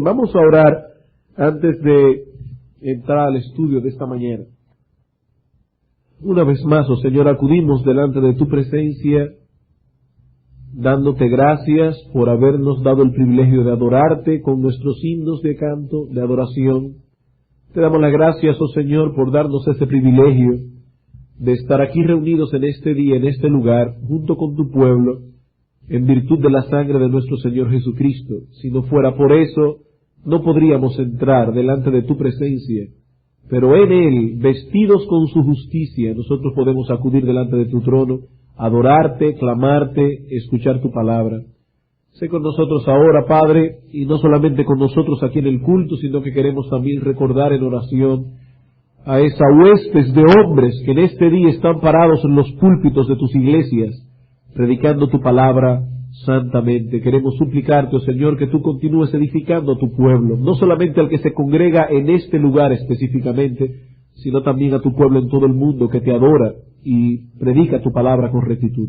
Vamos a orar antes de entrar al estudio de esta mañana. Una vez más, oh Señor, acudimos delante de tu presencia, dándote gracias por habernos dado el privilegio de adorarte con nuestros himnos de canto, de adoración. Te damos las gracias, oh Señor, por darnos ese privilegio de estar aquí reunidos en este día, en este lugar, junto con tu pueblo, en virtud de la sangre de nuestro Señor Jesucristo. Si no fuera por eso, no podríamos entrar delante de tu presencia, pero en Él, vestidos con su justicia, nosotros podemos acudir delante de tu trono, adorarte, clamarte, escuchar tu palabra. Sé con nosotros ahora, Padre, y no solamente con nosotros aquí en el culto, sino que queremos también recordar en oración a esa huestes de hombres que en este día están parados en los púlpitos de tus iglesias, predicando tu palabra santamente. Queremos suplicarte, oh Señor, que tú continúes edificando a tu pueblo, no solamente al que se congrega en este lugar específicamente, sino también a tu pueblo en todo el mundo que te adora y predica tu palabra con rectitud.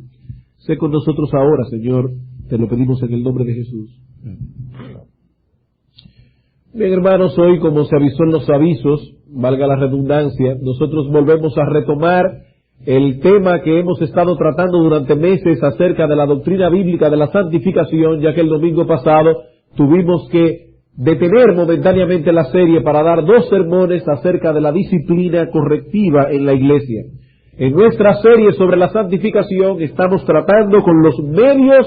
Sé con nosotros ahora, Señor, te lo pedimos en el nombre de Jesús. Bien, hermanos, hoy, como se avisó en los avisos, valga la redundancia, nosotros volvemos a retomar el tema que hemos estado tratando durante meses acerca de la doctrina bíblica de la santificación, ya que el domingo pasado tuvimos que detener momentáneamente la serie para dar 2 sermones acerca de la disciplina correctiva en la iglesia. En nuestra serie sobre la santificación estamos tratando con los medios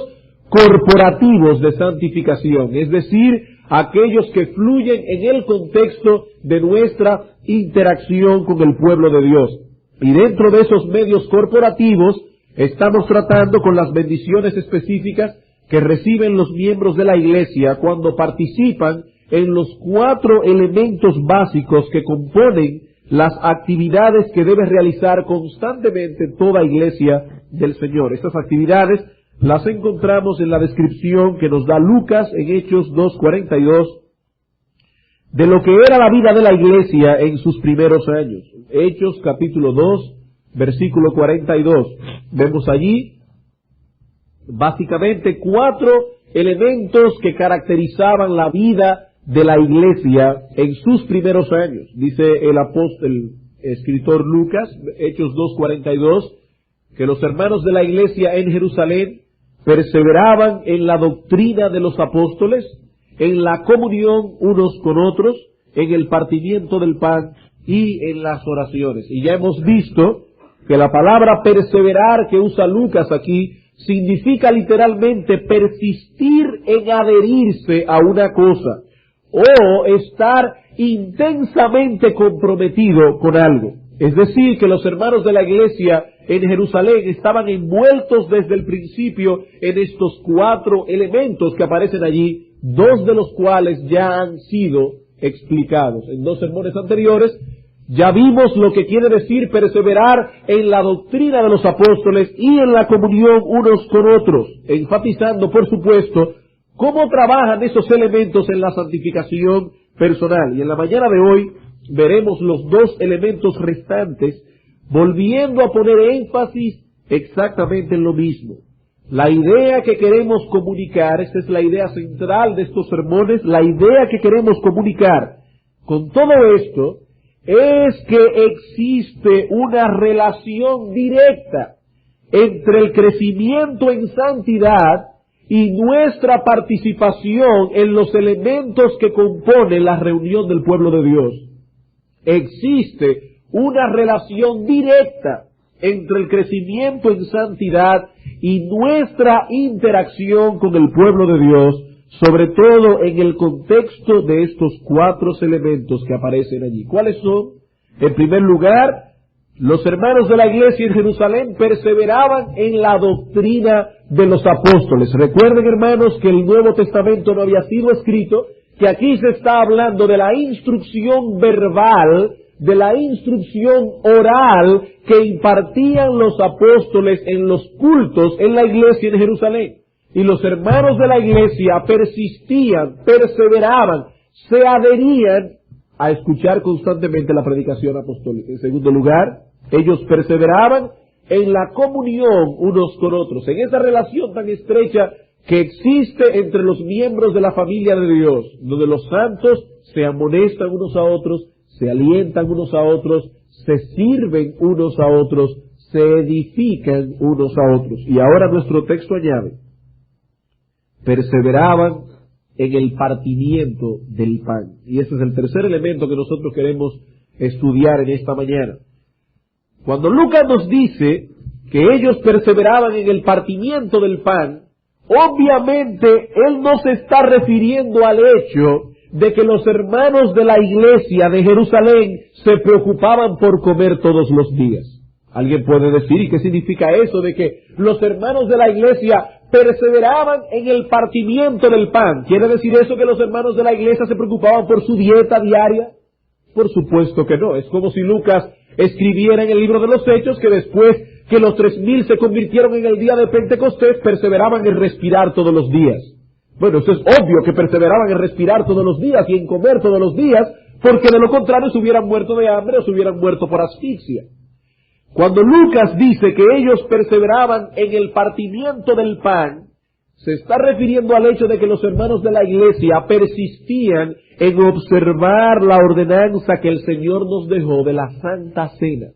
corporativos de santificación, es decir, aquellos que fluyen en el contexto de nuestra interacción con el pueblo de Dios. Y dentro de esos medios corporativos estamos tratando con las bendiciones específicas que reciben los miembros de la iglesia cuando participan en los 4 elementos básicos que componen las actividades que debe realizar constantemente toda iglesia del Señor. Estas actividades las encontramos en la descripción que nos da Lucas en Hechos 2:42 de lo que era la vida de la iglesia en sus primeros años. Hechos capítulo 2, versículo 42. Vemos allí básicamente 4 elementos que caracterizaban la vida de la iglesia en sus primeros años. Dice el escritor Lucas, Hechos 2:42, que los hermanos de la iglesia en Jerusalén perseveraban en la doctrina de los apóstoles, en la comunión unos con otros, en el partimiento del pan y en las oraciones. Y ya hemos visto que la palabra perseverar que usa Lucas aquí significa literalmente persistir en adherirse a una cosa o estar intensamente comprometido con algo. Es decir, que los hermanos de la iglesia en Jerusalén estaban envueltos desde el principio en estos 4 elementos que aparecen allí, 2 de los cuales ya han sido explicados. En 2 sermones anteriores ya vimos lo que quiere decir perseverar en la doctrina de los apóstoles y en la comunión unos con otros, enfatizando, por supuesto, cómo trabajan esos elementos en la santificación personal. Y en la mañana de hoy veremos los 2 elementos restantes, volviendo a poner énfasis exactamente en lo mismo. La idea que queremos comunicar, esta es la idea central de estos sermones, la idea que queremos comunicar con todo esto es que existe una relación directa entre el crecimiento en santidad y nuestra participación en los elementos que componen la reunión del pueblo de Dios. Existe una relación directa entre el crecimiento en santidad y nuestra interacción con el pueblo de Dios, sobre todo en el contexto de estos 4 elementos que aparecen allí. ¿Cuáles son? En primer lugar, los hermanos de la iglesia en Jerusalén perseveraban en la doctrina de los apóstoles. Recuerden, hermanos, que el Nuevo Testamento no había sido escrito, que aquí se está hablando de la instrucción verbal, de la instrucción oral que impartían los apóstoles en los cultos en la iglesia en Jerusalén. Y los hermanos de la iglesia persistían, perseveraban, se adherían a escuchar constantemente la predicación apostólica. En segundo lugar, ellos perseveraban en la comunión unos con otros, en esa relación tan estrecha que existe entre los miembros de la familia de Dios, donde los santos se amonestan unos a otros, se alientan unos a otros, se sirven unos a otros, se edifican unos a otros. Y ahora nuestro texto añade, perseveraban en el partimiento del pan. Y ese es el tercer elemento que nosotros queremos estudiar en esta mañana. Cuando Lucas nos dice que ellos perseveraban en el partimiento del pan, obviamente él no se está refiriendo al hecho de que los hermanos de la iglesia de Jerusalén se preocupaban por comer todos los días. Alguien puede decir, ¿y qué significa eso de que los hermanos de la iglesia perseveraban en el partimiento del pan? ¿Quiere decir eso que los hermanos de la iglesia se preocupaban por su dieta diaria? Por supuesto que no. Es como si Lucas escribiera en el libro de los Hechos que después que los 3,000 se convirtieron en el día de Pentecostés, perseveraban en respirar todos los días. Bueno, eso es obvio que perseveraban en respirar todos los días y en comer todos los días, porque de lo contrario se hubieran muerto de hambre o se hubieran muerto por asfixia. Cuando Lucas dice que ellos perseveraban en el partimiento del pan, se está refiriendo al hecho de que los hermanos de la iglesia persistían en observar la ordenanza que el Señor nos dejó de la Santa Cena.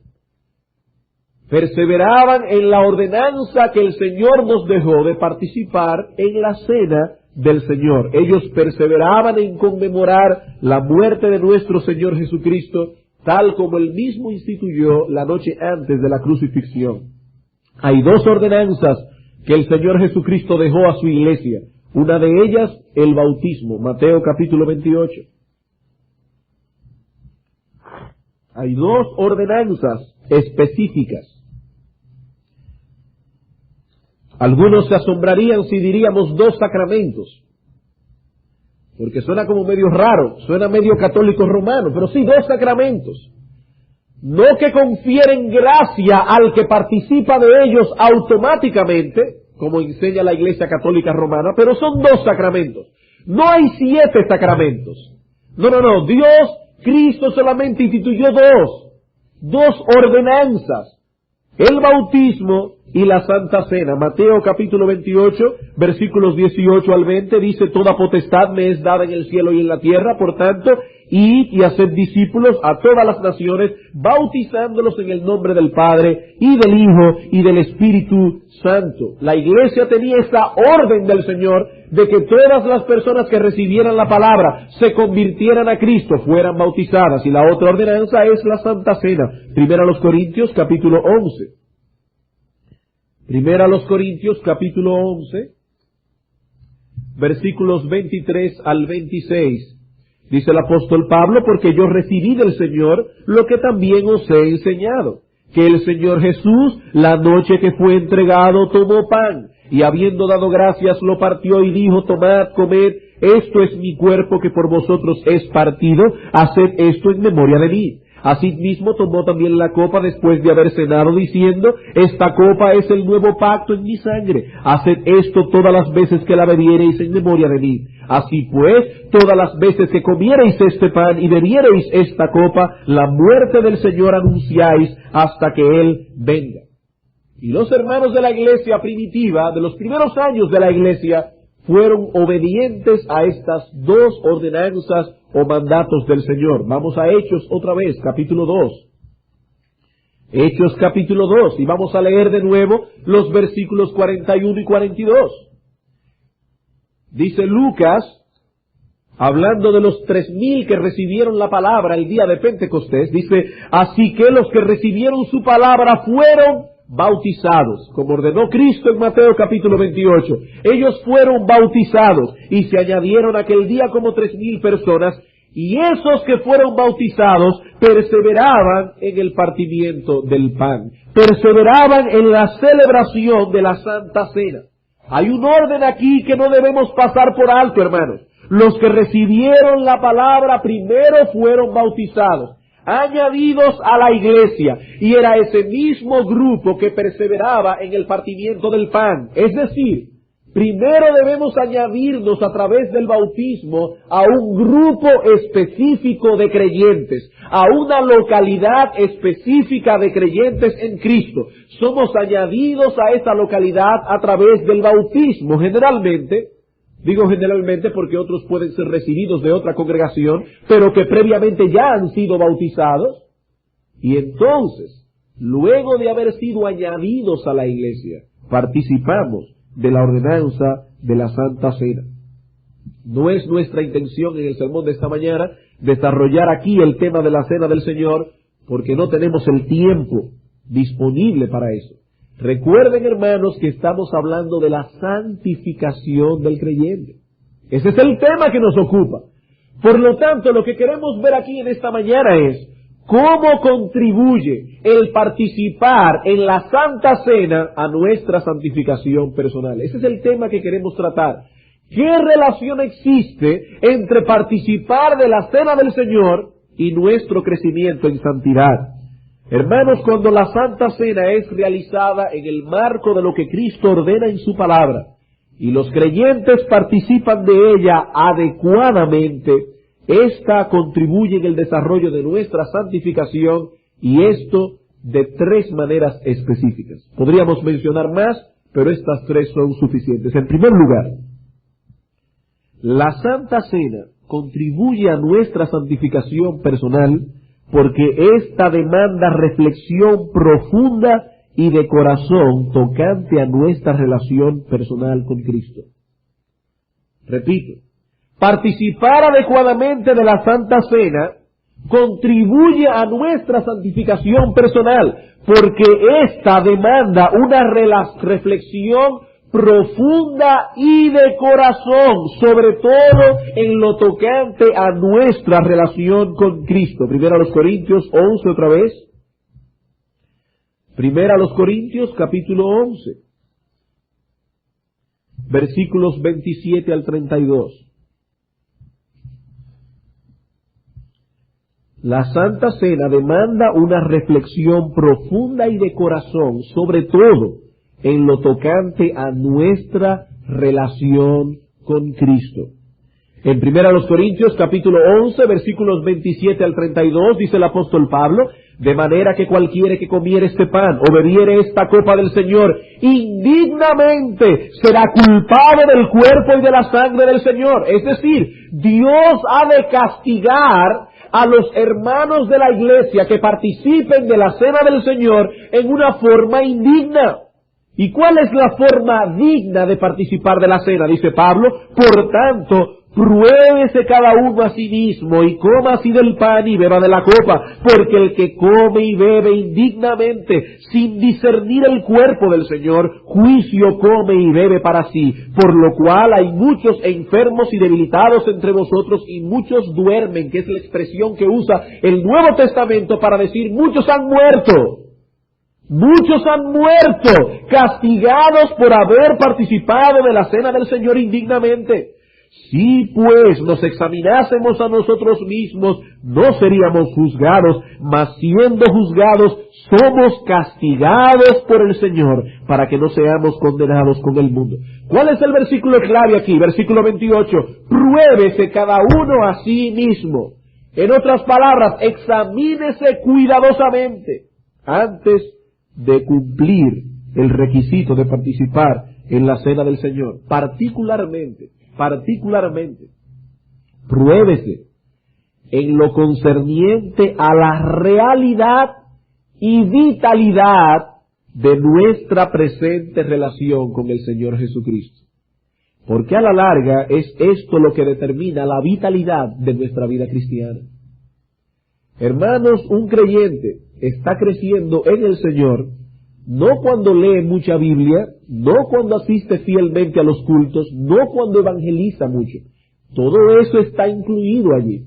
Perseveraban en la ordenanza que el Señor nos dejó de participar en la cena del Señor. Ellos perseveraban en conmemorar la muerte de nuestro Señor Jesucristo, tal como Él mismo instituyó la noche antes de la crucifixión. Hay dos ordenanzas que el Señor Jesucristo dejó a su iglesia. Una de ellas, el bautismo, Mateo capítulo 28. Hay dos ordenanzas específicas. Algunos se asombrarían si diríamos dos sacramentos, porque suena como medio raro, suena medio católico romano, pero sí, dos sacramentos. No que confieren gracia al que participa de ellos automáticamente, como enseña la Iglesia Católica Romana, pero son dos sacramentos. No hay 7 sacramentos. No, Dios, Cristo solamente instituyó dos ordenanzas. El bautismo y la Santa Cena. Mateo capítulo 28, versículos 18 al 20, dice, toda potestad me es dada en el cielo y en la tierra, por tanto, id y haced discípulos a todas las naciones, bautizándolos en el nombre del Padre, y del Hijo, y del Espíritu Santo. La iglesia tenía esta orden del Señor de que todas las personas que recibieran la palabra, se convirtieran a Cristo, fueran bautizadas. Y la otra ordenanza es la Santa Cena. Primera a los Corintios capítulo 11. Primera a los Corintios capítulo 11, versículos 23 al 26. Dice el apóstol Pablo, porque yo recibí del Señor lo que también os he enseñado, que el Señor Jesús, la noche que fue entregado, tomó pan, y habiendo dado gracias, lo partió y dijo, tomad, comed, esto es mi cuerpo que por vosotros es partido, haced esto en memoria de mí. Asimismo tomó también la copa después de haber cenado, diciendo, esta copa es el nuevo pacto en mi sangre, haced esto todas las veces que la bebiereis en memoria de mí. Así pues, todas las veces que comiereis este pan y bebiereis esta copa, la muerte del Señor anunciáis hasta que Él venga. Y los hermanos de la iglesia primitiva, de los primeros años de la iglesia, fueron obedientes a estas dos ordenanzas o mandatos del Señor. Vamos a Hechos otra vez, capítulo 2. Hechos capítulo 2, y vamos a leer de nuevo los versículos 41 y 42. Dice Lucas, hablando de los 3,000 que recibieron la palabra el día de Pentecostés, dice, así que los que recibieron su palabra fueron bautizados, como ordenó Cristo en Mateo capítulo 28. Ellos fueron bautizados y se añadieron aquel día como 3,000 personas, y esos que fueron bautizados perseveraban en el partimiento del pan, perseveraban en la celebración de la Santa Cena. Hay un orden aquí que no debemos pasar por alto, hermanos. Los que recibieron la palabra primero fueron bautizados, añadidos a la iglesia, y era ese mismo grupo que perseveraba en el partimiento del pan, es decir, primero debemos añadirnos a través del bautismo a un grupo específico de creyentes, a una localidad específica de creyentes en Cristo. Somos añadidos a esa localidad a través del bautismo. Generalmente, digo generalmente porque otros pueden ser recibidos de otra congregación, pero que previamente ya han sido bautizados. Y entonces, luego de haber sido añadidos a la iglesia, participamos de la ordenanza de la Santa Cena. No es nuestra intención en el sermón de esta mañana desarrollar aquí el tema de la Cena del Señor, porque no tenemos el tiempo disponible para eso. Recuerden, hermanos, que estamos hablando de la santificación del creyente. Ese es el tema que nos ocupa. Por lo tanto, lo que queremos ver aquí en esta mañana es cómo contribuye el participar en la Santa Cena a nuestra santificación personal. Ese es el tema que queremos tratar. ¿Qué relación existe entre participar de la Cena del Señor y nuestro crecimiento en santidad? Hermanos, cuando la Santa Cena es realizada en el marco de lo que Cristo ordena en su palabra, y los creyentes participan de ella adecuadamente, esta contribuye en el desarrollo de nuestra santificación, y esto de tres maneras específicas. Podríamos mencionar más, pero estas tres son suficientes. En primer lugar, la Santa Cena contribuye a nuestra santificación personal porque esta demanda reflexión profunda y de corazón tocante a nuestra relación personal con Cristo. Repito, participar adecuadamente de la Santa Cena contribuye a nuestra santificación personal, porque esta demanda una reflexión profunda y de corazón, sobre todo en lo tocante a nuestra relación con Cristo. Primero a los Corintios 11 otra vez. Primero a los Corintios capítulo 11, versículos 27 al 32. La Santa Cena demanda una reflexión profunda y de corazón, sobre todo en lo tocante a nuestra relación con Cristo. En 1 Corintios capítulo 11, versículos 27 al 32, dice el apóstol Pablo: de manera que cualquiera que comiere este pan o bebiere esta copa del Señor indignamente será culpado del cuerpo y de la sangre del Señor. Es decir, Dios ha de castigar a los hermanos de la iglesia que participen de la cena del Señor en una forma indigna. ¿Y cuál es la forma digna de participar de la cena? Dice Pablo: por tanto, pruébese cada uno a sí mismo y coma así del pan y beba de la copa, porque el que come y bebe indignamente, sin discernir el cuerpo del Señor, juicio come y bebe para sí, por lo cual hay muchos enfermos y debilitados entre vosotros y muchos duermen, que es la expresión que usa el Nuevo Testamento para decir muchos han muerto. Muchos han muerto, castigados por haber participado de la cena del Señor indignamente. Si pues nos examinásemos a nosotros mismos, no seríamos juzgados, mas siendo juzgados, somos castigados por el Señor, para que no seamos condenados con el mundo. ¿Cuál es el versículo clave aquí? Versículo 28. Pruébese cada uno a sí mismo. En otras palabras, examínese cuidadosamente antes de cumplir el requisito de participar en la cena del Señor. Particularmente, pruébese en lo concerniente a la realidad y vitalidad de nuestra presente relación con el Señor Jesucristo. Porque a la larga es esto lo que determina la vitalidad de nuestra vida cristiana. Hermanos, un creyente está creciendo en el Señor no cuando lee mucha Biblia, no cuando asiste fielmente a los cultos, no cuando evangeliza mucho. Todo eso está incluido allí.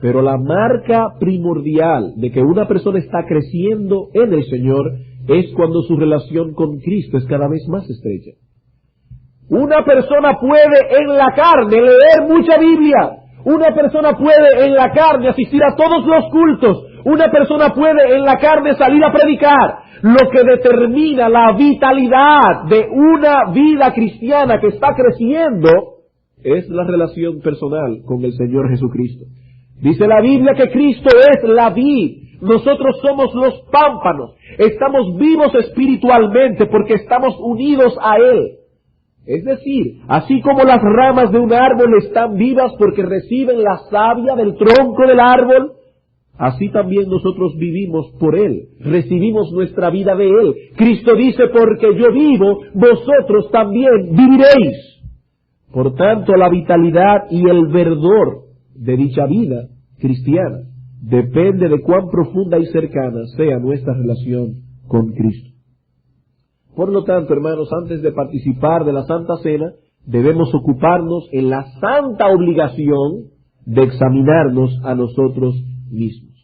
Pero la marca primordial de que una persona está creciendo en el Señor es cuando su relación con Cristo es cada vez más estrecha. Una persona puede en la carne leer mucha Biblia. Una persona puede en la carne asistir a todos los cultos. Una persona puede en la carne salir a predicar. Lo que determina la vitalidad de una vida cristiana que está creciendo es la relación personal con el Señor Jesucristo. Dice la Biblia que Cristo es la vid. Nosotros somos los pámpanos. Estamos vivos espiritualmente porque estamos unidos a Él. Es decir, así como las ramas de un árbol están vivas porque reciben la savia del tronco del árbol, así también nosotros vivimos por Él, recibimos nuestra vida de Él. Cristo dice, porque yo vivo, vosotros también viviréis. Por tanto, la vitalidad y el verdor de dicha vida cristiana depende de cuán profunda y cercana sea nuestra relación con Cristo. Por lo tanto, hermanos, antes de participar de la Santa Cena, debemos ocuparnos en la santa obligación de examinarnos a nosotros mismos,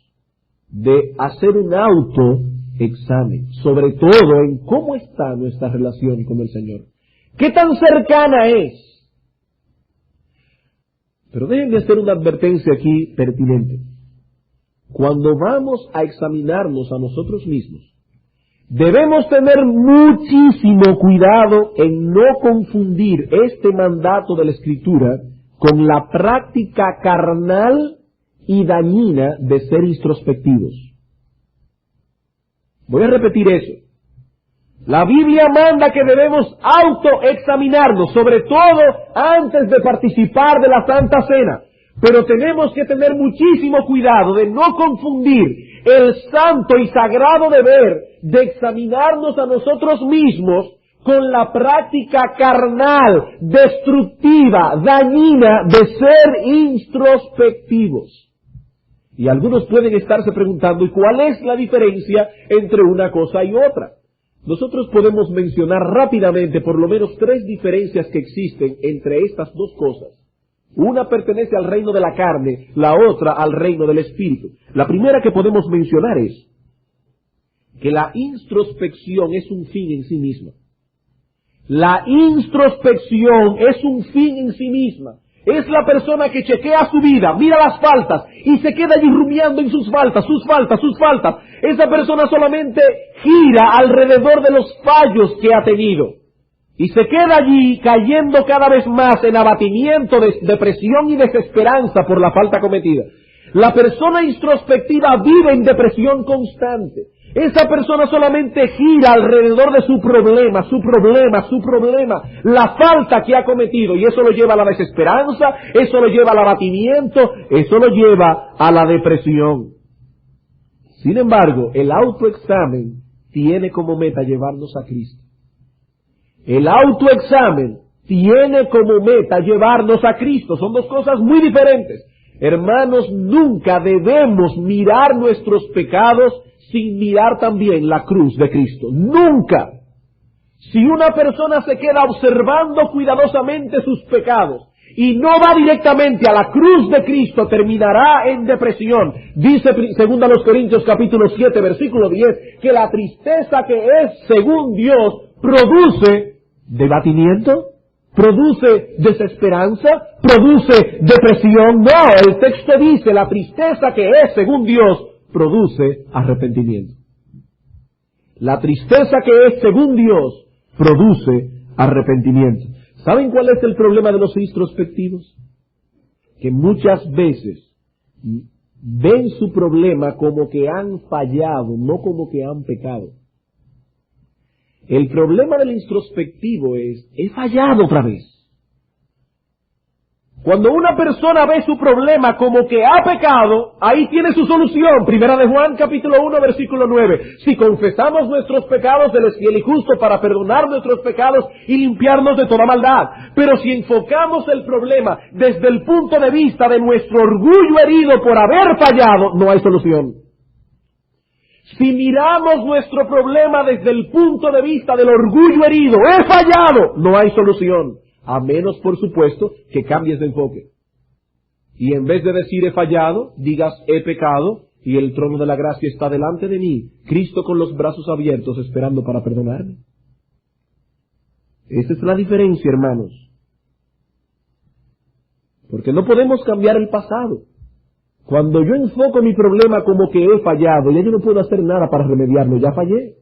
de hacer un autoexamen, sobre todo en cómo está nuestra relación con el Señor. ¿Qué tan cercana es? Pero déjenme hacer una advertencia aquí pertinente. Cuando vamos a examinarnos a nosotros mismos, debemos tener muchísimo cuidado en no confundir este mandato de la Escritura con la práctica carnal y dañina de ser introspectivos. Voy a repetir eso. La Biblia manda que debemos autoexaminarnos, sobre todo antes de participar de la Santa Cena. Pero tenemos que tener muchísimo cuidado de no confundir el santo y sagrado deber de examinarnos a nosotros mismos con la práctica carnal, destructiva, dañina de ser introspectivos. Y algunos pueden estarse preguntando, ¿y cuál es la diferencia entre una cosa y otra? Nosotros podemos mencionar rápidamente por lo menos 3 diferencias que existen entre estas dos cosas. Una pertenece al reino de la carne, la otra al reino del espíritu. La primera que podemos mencionar es que la introspección es un fin en sí misma. La introspección es un fin en sí misma. Es la persona que chequea su vida, mira las faltas y se queda allí rumiando en sus faltas. Esa persona solamente gira alrededor de los fallos que ha tenido. Y se queda allí cayendo cada vez más en abatimiento, depresión y desesperanza por la falta cometida. La persona introspectiva vive en depresión constante. Esa persona solamente gira alrededor de su problema, la falta que ha cometido. Y eso lo lleva a la desesperanza, eso lo lleva al abatimiento, eso lo lleva a la depresión. Sin embargo, el autoexamen tiene como meta llevarnos a Cristo. El autoexamen tiene como meta llevarnos a Cristo. Son dos cosas muy diferentes. Hermanos, nunca debemos mirar nuestros pecados sin mirar también la cruz de Cristo. Nunca. Si una persona se queda observando cuidadosamente sus pecados y no va directamente a la cruz de Cristo, terminará en depresión. Dice 2 Corintios capítulo 7, versículo 10, que la tristeza que es según Dios produce debatimiento, produce desesperanza, produce depresión. No, el texto dice la tristeza que es según Dios produce arrepentimiento. La tristeza que es según Dios produce arrepentimiento. ¿Saben cuál es el problema de los introspectivos? Que muchas veces ven su problema como que han fallado, no como que han pecado. El problema del introspectivo es, he fallado otra vez. Cuando una persona ve su problema como que ha pecado, ahí tiene su solución. Primera de Juan, capítulo 1, versículo 9. Si confesamos nuestros pecados, Él es fiel y justo para perdonar nuestros pecados y limpiarnos de toda maldad. Pero si enfocamos el problema desde el punto de vista de nuestro orgullo herido por haber fallado, no hay solución. Si miramos nuestro problema desde el punto de vista del orgullo herido, he fallado, no hay solución. A menos, por supuesto, que cambies de enfoque. Y en vez de decir he fallado, digas he pecado y el trono de la gracia está delante de mí. Cristo con los brazos abiertos esperando para perdonarme. Esa es la diferencia, hermanos. Porque no podemos cambiar el pasado. Cuando yo enfoco mi problema como que he fallado, ya yo no puedo hacer nada para remediarlo, ya fallé.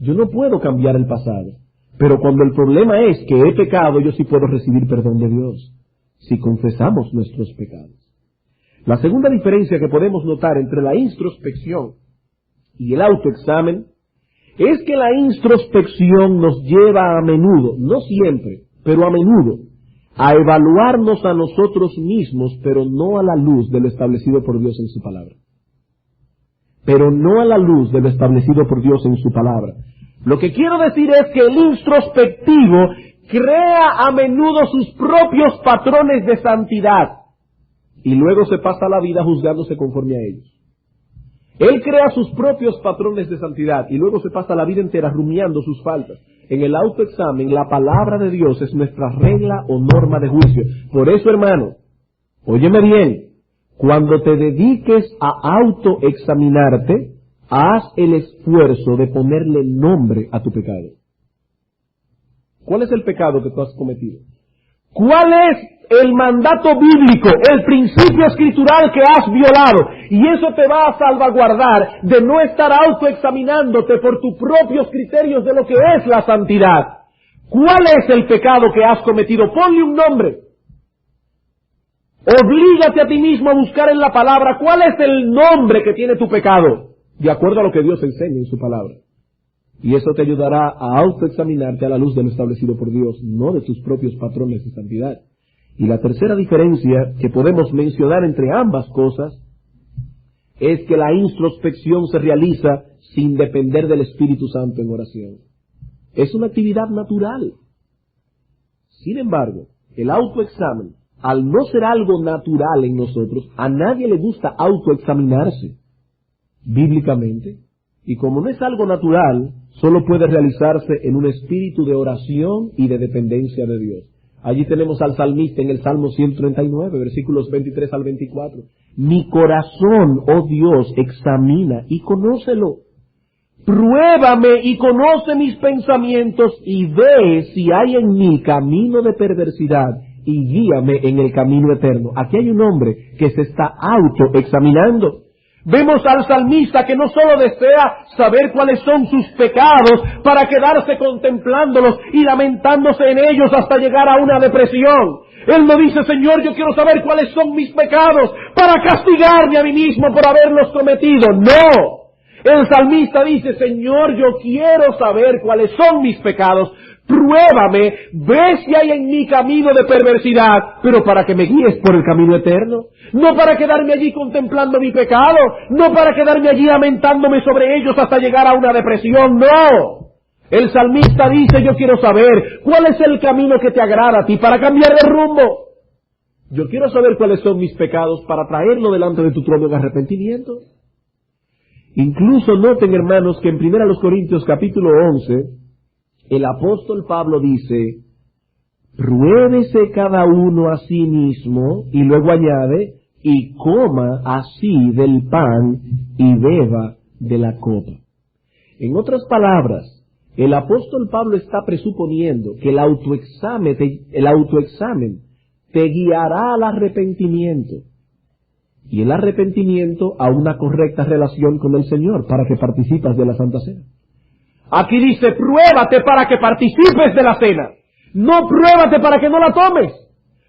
Yo no puedo cambiar el pasado. Pero cuando el problema es que he pecado, yo sí puedo recibir perdón de Dios, si confesamos nuestros pecados. La segunda diferencia que podemos notar entre la introspección y el autoexamen es que la introspección nos lleva a menudo, no siempre, pero a menudo, a evaluarnos a nosotros mismos, pero no a la luz de lo establecido por Dios en su palabra. Pero no a la luz de lo establecido por Dios en su palabra. Lo que quiero decir es que el introspectivo crea a menudo sus propios patrones de santidad y luego se pasa la vida juzgándose conforme a ellos. Él crea sus propios patrones de santidad y luego se pasa la vida entera rumiando sus faltas. En el autoexamen, la palabra de Dios es nuestra regla o norma de juicio. Por eso, hermano, óyeme bien, cuando te dediques a autoexaminarte, haz el esfuerzo de ponerle nombre a tu pecado. ¿Cuál es el pecado que tú has cometido? ¿Cuál es el mandato bíblico, el principio escritural que has violado? Y eso te va a salvaguardar de no estar autoexaminándote por tus propios criterios de lo que es la santidad. ¿Cuál es el pecado que has cometido? Ponle un nombre. Oblígate a ti mismo a buscar en la palabra cuál es el nombre que tiene tu pecado, de acuerdo a lo que Dios enseña en su palabra. Y eso te ayudará a autoexaminarte a la luz de lo establecido por Dios, no de tus propios patrones de santidad. Y la tercera diferencia que podemos mencionar entre ambas cosas es que la introspección se realiza sin depender del Espíritu Santo en oración. Es una actividad natural. Sin embargo, el autoexamen, al no ser algo natural en nosotros, a nadie le gusta autoexaminarse bíblicamente. Y como no es algo natural, solo puede realizarse en un espíritu de oración y de dependencia de Dios. Allí tenemos al salmista en el Salmo 139, versículos 23 al 24. Mi corazón, oh Dios, examina y conócelo. Pruébame y conoce mis pensamientos y ve si hay en mí camino de perversidad y guíame en el camino eterno. Aquí hay un hombre que se está autoexaminando. Vemos al salmista que no solo desea saber cuáles son sus pecados para quedarse contemplándolos y lamentándose en ellos hasta llegar a una depresión. Él no dice, Señor, yo quiero saber cuáles son mis pecados para castigarme a mí mismo por haberlos cometido. No. El salmista dice, Señor, yo quiero saber cuáles son mis pecados. Pruébame, ve si hay en mí camino de perversidad, pero para que me guíes por el camino eterno. No para quedarme allí contemplando mi pecado, no para quedarme allí lamentándome sobre ellos hasta llegar a una depresión, no. El salmista dice, yo quiero saber cuál es el camino que te agrada a ti para cambiar de rumbo. Yo quiero saber cuáles son mis pecados para traerlo delante de tu trono en arrepentimiento. Incluso noten, hermanos, que en 1 Corintios capítulo 11, el apóstol Pablo dice, pruébese cada uno a sí mismo, y luego añade, y coma así del pan y beba de la copa. En otras palabras, el apóstol Pablo está presuponiendo que el autoexamen te guiará al arrepentimiento, y el arrepentimiento a una correcta relación con el Señor para que participes de la Santa Cena. Aquí dice, pruébate para que participes de la cena. No pruébate para que no la tomes.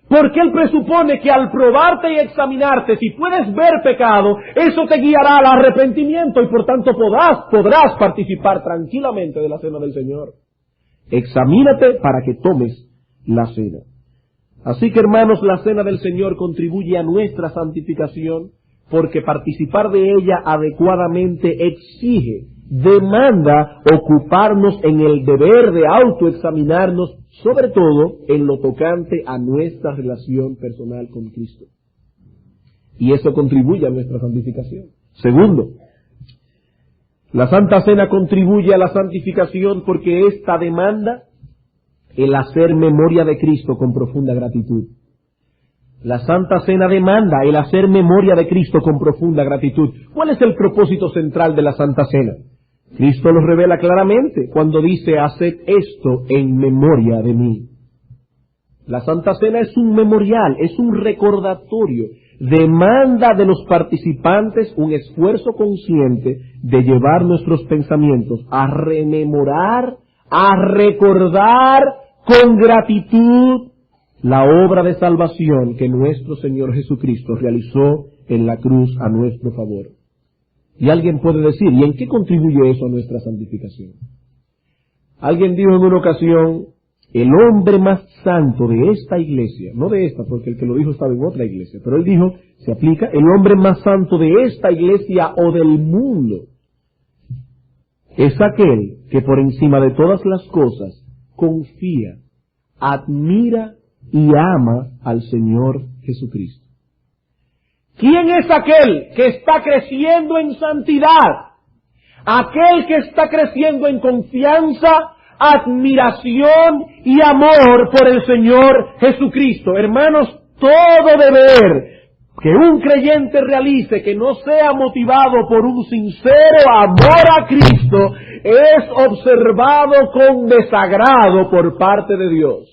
Porque él presupone que al probarte y examinarte, si puedes ver pecado, eso te guiará al arrepentimiento y por tanto podrás participar tranquilamente de la cena del Señor. Examínate para que tomes la cena. Así que, hermanos, la cena del Señor contribuye a nuestra santificación porque participar de ella adecuadamente exige, demanda ocuparnos en el deber de autoexaminarnos, sobre todo en lo tocante a nuestra relación personal con Cristo. Y eso contribuye a nuestra santificación. Segundo, la Santa Cena contribuye a la santificación porque ésta demanda el hacer memoria de Cristo con profunda gratitud. La Santa Cena demanda el hacer memoria de Cristo con profunda gratitud. ¿Cuál es el propósito central de la Santa Cena? Cristo lo revela claramente cuando dice, haced esto en memoria de mí. La Santa Cena es un memorial, es un recordatorio demanda de los participantes un esfuerzo consciente de llevar nuestros pensamientos a rememorar, a recordar con gratitud la obra de salvación que nuestro Señor Jesucristo realizó en la cruz a nuestro favor. Y alguien puede decir, ¿y en qué contribuye eso a nuestra santificación? Alguien dijo en una ocasión, el hombre más santo de esta iglesia, no de esta, porque el que lo dijo estaba en otra iglesia, pero él dijo, se aplica, el hombre más santo de esta iglesia o del mundo es aquel que por encima de todas las cosas confía, admira y ama al Señor Jesucristo. ¿Quién es aquel que está creciendo en santidad? Aquel que está creciendo en confianza, admiración y amor por el Señor Jesucristo. Hermanos, todo deber que un creyente realice que no sea motivado por un sincero amor a Cristo es observado con desagrado por parte de Dios.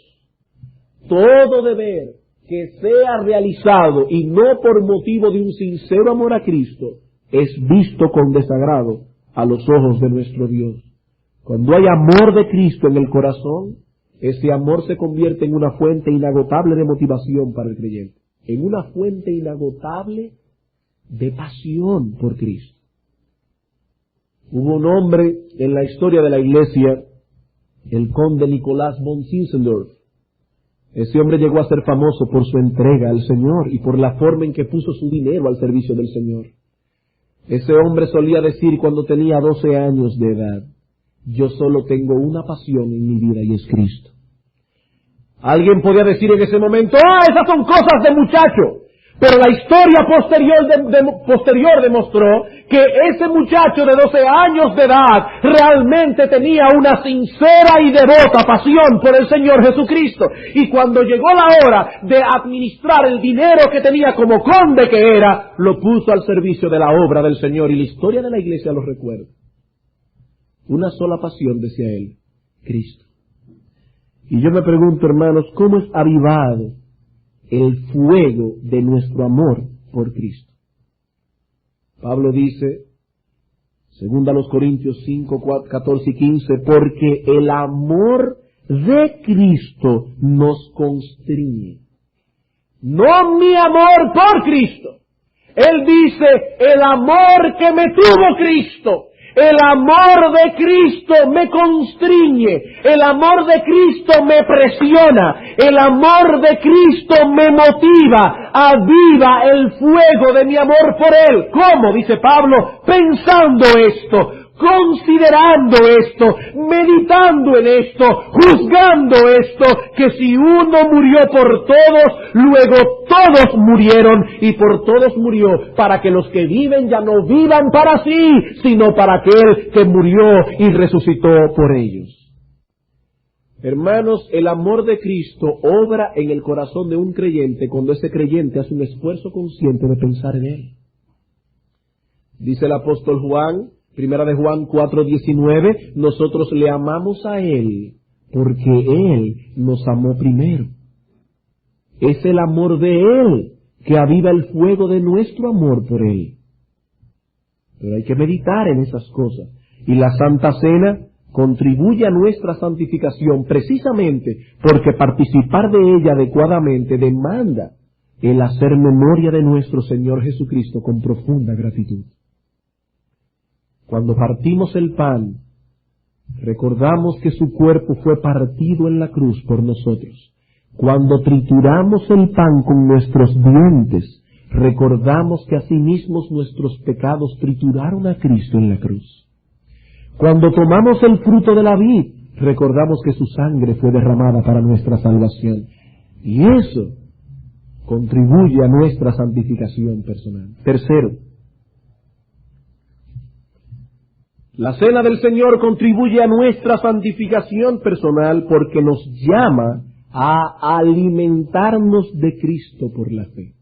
Todo deber que sea realizado y no por motivo de un sincero amor a Cristo es visto con desagrado a los ojos de nuestro Dios. Cuando hay amor de Cristo en el corazón, ese amor se convierte en una fuente inagotable de motivación para el creyente, en una fuente inagotable de pasión por Cristo. Hubo un hombre en la historia de la iglesia, el conde Nicolás von Zinzendorf. Ese hombre llegó a ser famoso por su entrega al Señor y por la forma en que puso su dinero al servicio del Señor. Ese hombre solía decir cuando tenía 12 años de edad, yo solo tengo una pasión en mi vida y es Cristo. Alguien podía decir en ese momento, esas son cosas de muchacho. Pero la historia posterior demostró que ese muchacho de 12 años de edad realmente tenía una sincera y devota pasión por el Señor Jesucristo. Y cuando llegó la hora de administrar el dinero que tenía como conde que era, lo puso al servicio de la obra del Señor. Y la historia de la iglesia lo recuerda. Una sola pasión, decía él, Cristo. Y yo me pregunto, hermanos, ¿cómo es avivado el fuego de nuestro amor por Cristo? Pablo dice, según a los Corintios 5, 14 y 15, porque el amor de Cristo nos constriñe. No mi amor por Cristo. Él dice, el amor que me tuvo Cristo. El amor de Cristo me constriñe, el amor de Cristo me presiona, el amor de Cristo me motiva, aviva el fuego de mi amor por Él. ¿Cómo? Dice Pablo, pensando esto, considerando esto, meditando en esto, juzgando esto, que si uno murió por todos, luego todos murieron y por todos murió, para que los que viven ya no vivan para sí, sino para aquel que murió y resucitó por ellos. Hermanos, el amor de Cristo obra en el corazón de un creyente cuando ese creyente hace un esfuerzo consciente de pensar en Él. Dice el apóstol Juan, Primera de Juan 4:19, nosotros le amamos a Él porque Él nos amó primero. Es el amor de Él que aviva el fuego de nuestro amor por Él. Pero hay que meditar en esas cosas. Y la Santa Cena contribuye a nuestra santificación precisamente porque participar de ella adecuadamente demanda el hacer memoria de nuestro Señor Jesucristo con profunda gratitud. Cuando partimos el pan, recordamos que su cuerpo fue partido en la cruz por nosotros. Cuando trituramos el pan con nuestros dientes, recordamos que asimismo nuestros pecados trituraron a Cristo en la cruz. Cuando tomamos el fruto de la vid, recordamos que su sangre fue derramada para nuestra salvación. Y eso contribuye a nuestra santificación personal. Tercero, la cena del Señor contribuye a nuestra santificación personal porque nos llama a alimentarnos de Cristo por la fe.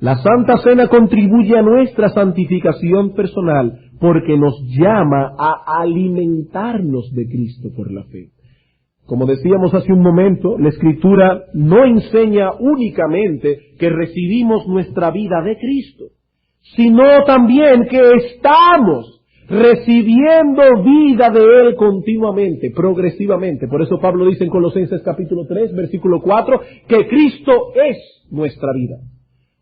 La Santa Cena contribuye a nuestra santificación personal porque nos llama a alimentarnos de Cristo por la fe. Como decíamos hace un momento, la Escritura no enseña únicamente que recibimos nuestra vida de Cristo, sino también que estamos recibiendo vida de Él continuamente, progresivamente. Por eso Pablo dice en Colosenses capítulo 3, versículo 4, que Cristo es nuestra vida.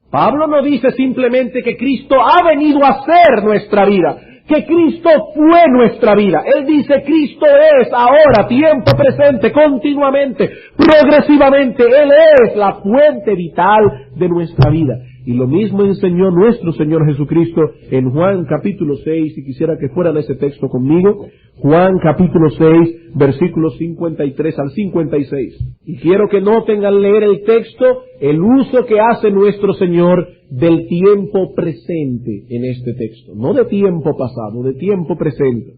Pablo no dice simplemente que Cristo ha venido a ser nuestra vida, que Cristo fue nuestra vida. Él dice Cristo es ahora, tiempo presente, continuamente, progresivamente. Él es la fuente vital de nuestra vida. Y lo mismo enseñó nuestro Señor Jesucristo en Juan capítulo 6, si quisiera que fueran ese texto conmigo. Juan capítulo 6, versículos 53 al 56. Y quiero que noten al leer el texto el uso que hace nuestro Señor del tiempo presente en este texto. No de tiempo pasado, de tiempo presente.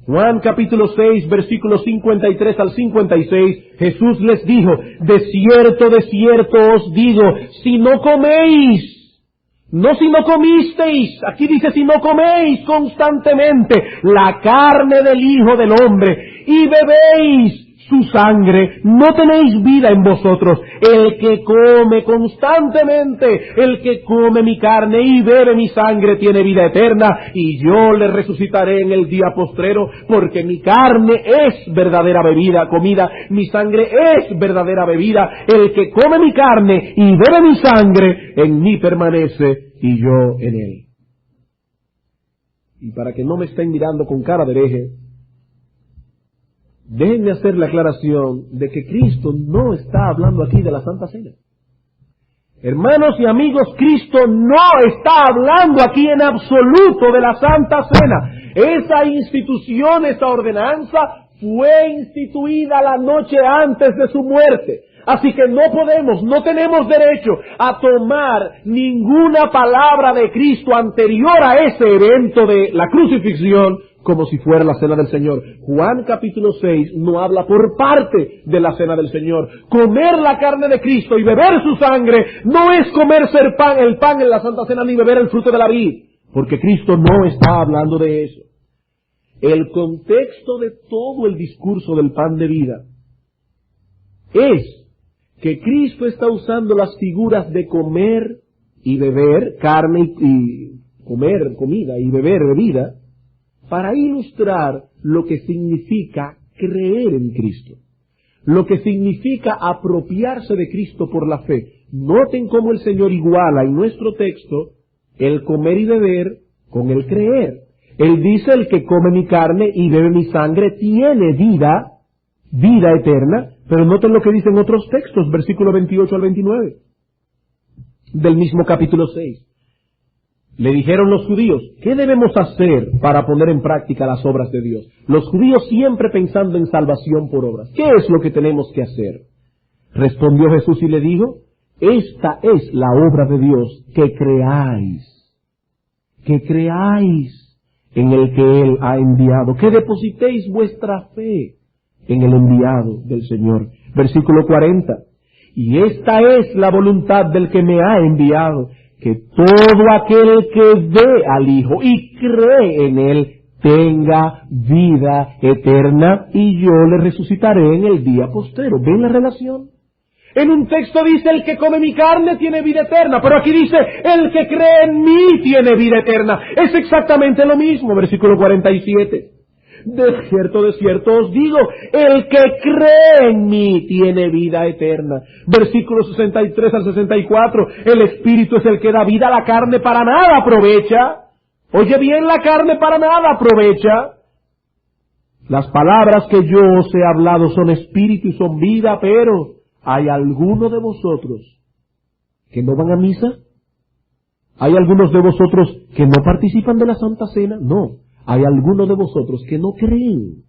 Juan capítulo 6, versículos 53 al 56, Jesús les dijo, de cierto os digo, si no coméis, no si no comisteis, aquí dice si no coméis constantemente la carne del Hijo del Hombre y bebéis su sangre, no tenéis vida en vosotros. El que come constantemente, el que come mi carne y bebe mi sangre tiene vida eterna, y yo le resucitaré en el día postrero, porque mi carne es verdadera comida, mi sangre es verdadera bebida. El que come mi carne y bebe mi sangre, en mí permanece y yo en él. Y para que no me estén mirando con cara de hereje, déjenme hacer la aclaración de que Cristo no está hablando aquí de la Santa Cena. Hermanos y amigos, Cristo no está hablando aquí en absoluto de la Santa Cena. Esa institución, esa ordenanza, fue instituida la noche antes de su muerte. Así que no tenemos derecho a tomar ninguna palabra de Cristo anterior a ese evento de la crucifixión como si fuera la cena del Señor. Juan capítulo 6 no habla por parte de la cena del Señor. Comer la carne de Cristo y beber su sangre no es comerse el pan en la Santa Cena ni beber el fruto de la vid, porque Cristo no está hablando de eso. El contexto de todo el discurso del pan de vida es que Cristo está usando las figuras de comer y beber carne y comer comida y beber bebida para ilustrar lo que significa creer en Cristo, lo que significa apropiarse de Cristo por la fe. Noten cómo el Señor iguala en nuestro texto el comer y beber con el creer. Él dice, el que come mi carne y bebe mi sangre tiene vida eterna, pero noten lo que dicen otros textos, versículo 28 al 29, del mismo capítulo 6. Le dijeron los judíos, ¿qué debemos hacer para poner en práctica las obras de Dios? Los judíos siempre pensando en salvación por obras. ¿Qué es lo que tenemos que hacer? Respondió Jesús y le dijo, esta es la obra de Dios, que creáis en el que Él ha enviado, que depositéis vuestra fe en el enviado del Señor. Versículo 40, y esta es la voluntad del que me ha enviado, que todo aquel que ve al Hijo y cree en Él tenga vida eterna, y yo le resucitaré en el día postrero. ¿Ven la relación? En un texto dice, el que come mi carne tiene vida eterna, pero aquí dice, el que cree en mí tiene vida eterna. Es exactamente lo mismo, versículo 47. De cierto os digo, el que cree en mí tiene vida eterna. Versículos 63 al 64, el Espíritu es el que da vida, la carne para nada aprovecha. Oye bien, la carne para nada aprovecha. Las palabras que yo os he hablado son espíritu y son vida, pero ¿hay alguno de vosotros que no van a misa? ¿Hay algunos de vosotros que no participan de la Santa Cena? No. Hay algunos de vosotros que no creen.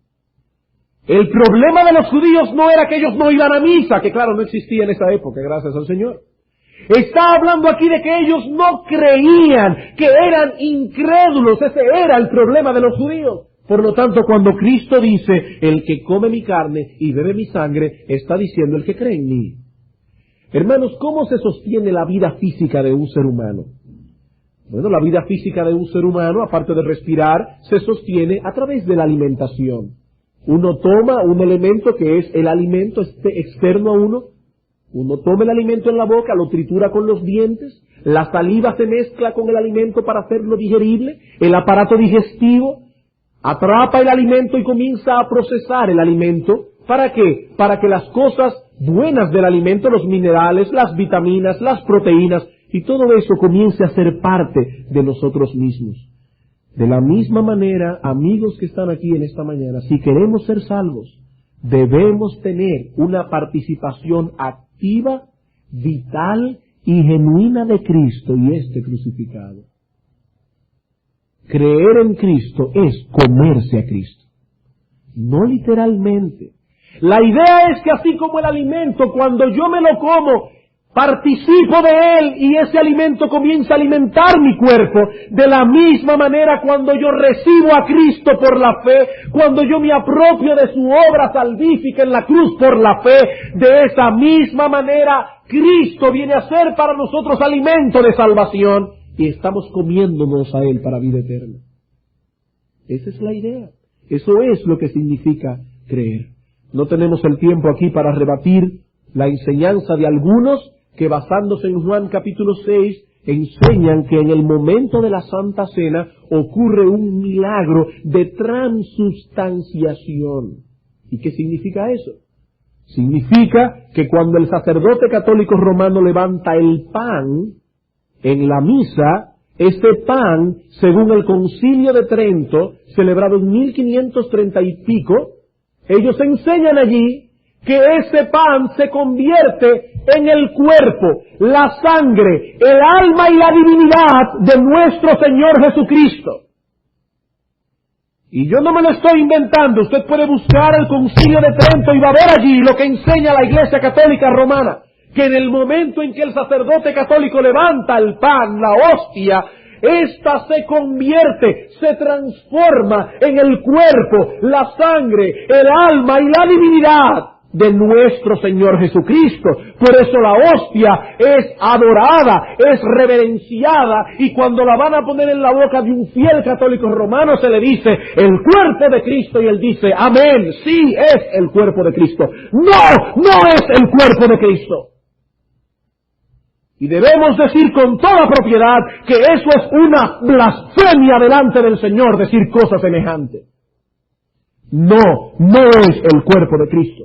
El problema de los judíos no era que ellos no iban a misa, que claro, no existía en esa época, gracias al Señor. Está hablando aquí de que ellos no creían, que eran incrédulos. Ese era el problema de los judíos. Por lo tanto, cuando Cristo dice, el que come mi carne y bebe mi sangre, está diciendo el que cree en mí. Hermanos, ¿cómo se sostiene la vida física de un ser humano? Bueno, la vida física de un ser humano, aparte de respirar, se sostiene a través de la alimentación. Uno toma un elemento que es el alimento externo a uno. Uno toma el alimento en la boca, lo tritura con los dientes, la saliva se mezcla con el alimento para hacerlo digerible, el aparato digestivo atrapa el alimento y comienza a procesar el alimento. ¿Para qué? Para que las cosas buenas del alimento, los minerales, las vitaminas, las proteínas y todo eso comience a ser parte de nosotros mismos. De la misma manera, amigos que están aquí en esta mañana, si queremos ser salvos, debemos tener una participación activa, vital y genuina de Cristo y este crucificado. Creer en Cristo es comerse a Cristo, no literalmente. La idea es que así como el alimento, cuando yo me lo como, participo de él y ese alimento comienza a alimentar mi cuerpo. De la misma manera, cuando yo recibo a Cristo por la fe, cuando yo me apropio de su obra salvífica en la cruz por la fe, de esa misma manera Cristo viene a ser para nosotros alimento de salvación y estamos comiéndonos a él para vida eterna. Esa es la idea. Eso es lo que significa creer. No tenemos el tiempo aquí para rebatir la enseñanza de algunos que, basándose en Juan capítulo 6, enseñan que en el momento de la Santa Cena ocurre un milagro de transustanciación. ¿Y qué significa eso? Significa que cuando el sacerdote católico romano levanta el pan en la misa, este pan, según el Concilio de Trento, celebrado en 1530 y pico, ellos enseñan allí que ese pan se convierte en el cuerpo, la sangre, el alma y la divinidad de nuestro Señor Jesucristo. Y yo no me lo estoy inventando, usted puede buscar el Concilio de Trento y va a ver allí lo que enseña la Iglesia Católica Romana, que en el momento en que el sacerdote católico levanta el pan, la hostia, ésta se convierte, se transforma en el cuerpo, la sangre, el alma y la divinidad de nuestro Señor Jesucristo. Por eso la hostia es adorada, es reverenciada, y cuando la van a poner en la boca de un fiel católico romano se le dice el cuerpo de Cristo, y él dice amén, sí es el cuerpo de Cristo. No, no es el cuerpo de Cristo. Y debemos decir con toda propiedad que eso es una blasfemia delante del Señor, decir cosas semejantes. No, no es el cuerpo de Cristo.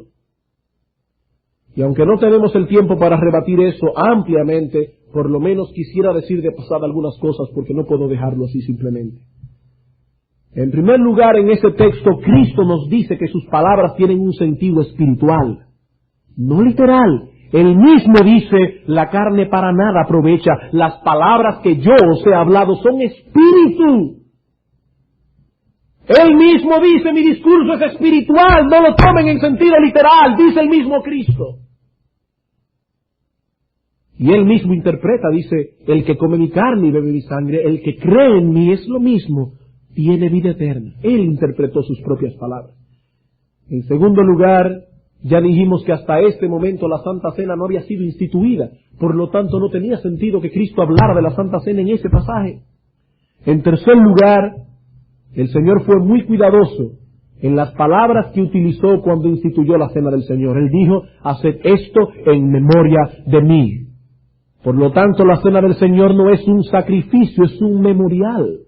Y aunque no tenemos el tiempo para rebatir eso ampliamente, por lo menos quisiera decir de pasada algunas cosas, porque no puedo dejarlo así simplemente. En primer lugar, en ese texto, Cristo nos dice que sus palabras tienen un sentido espiritual, no literal. Él mismo dice, la carne para nada aprovecha, las palabras que yo os he hablado son espíritu. Él mismo dice, mi discurso es espiritual, no lo tomen en sentido literal, dice el mismo Cristo. Y él mismo interpreta, dice, el que come mi carne y bebe mi sangre, el que cree en mí es lo mismo, tiene vida eterna. Él interpretó sus propias palabras. En segundo lugar, ya dijimos que hasta este momento la Santa Cena no había sido instituida, por lo tanto no tenía sentido que Cristo hablara de la Santa Cena en ese pasaje. En tercer lugar, el Señor fue muy cuidadoso en las palabras que utilizó cuando instituyó la Cena del Señor. Él dijo, haced esto en memoria de mí. Por lo tanto, la Cena del Señor no es un sacrificio, es un memorial.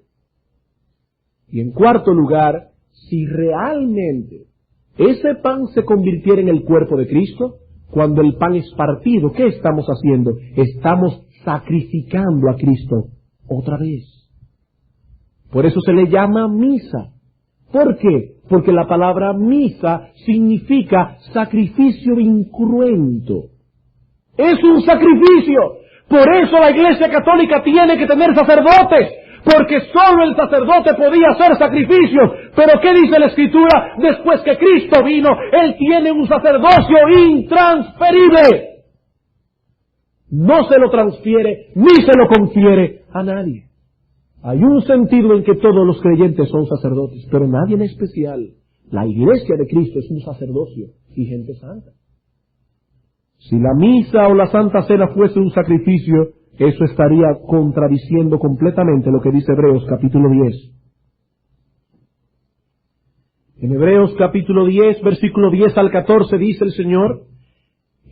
Y en cuarto lugar, si realmente ese pan se convirtiera en el cuerpo de Cristo, cuando el pan es partido, ¿qué estamos haciendo? Estamos sacrificando a Cristo otra vez. Por eso se le llama misa. ¿Por qué? Porque la palabra misa significa sacrificio incruento. Es un sacrificio. Por eso la Iglesia Católica tiene que tener sacerdotes, porque solo el sacerdote podía hacer sacrificios. Pero ¿qué dice la Escritura? Después que Cristo vino, Él tiene un sacerdocio intransferible. No se lo transfiere, ni se lo confiere a nadie. Hay un sentido en que todos los creyentes son sacerdotes, pero nadie en especial. La Iglesia de Cristo es un sacerdocio y gente santa. Si la misa o la Santa Cena fuese un sacrificio, eso estaría contradiciendo completamente lo que dice Hebreos capítulo 10. En Hebreos capítulo 10, versículo 10 al 14 dice el Señor: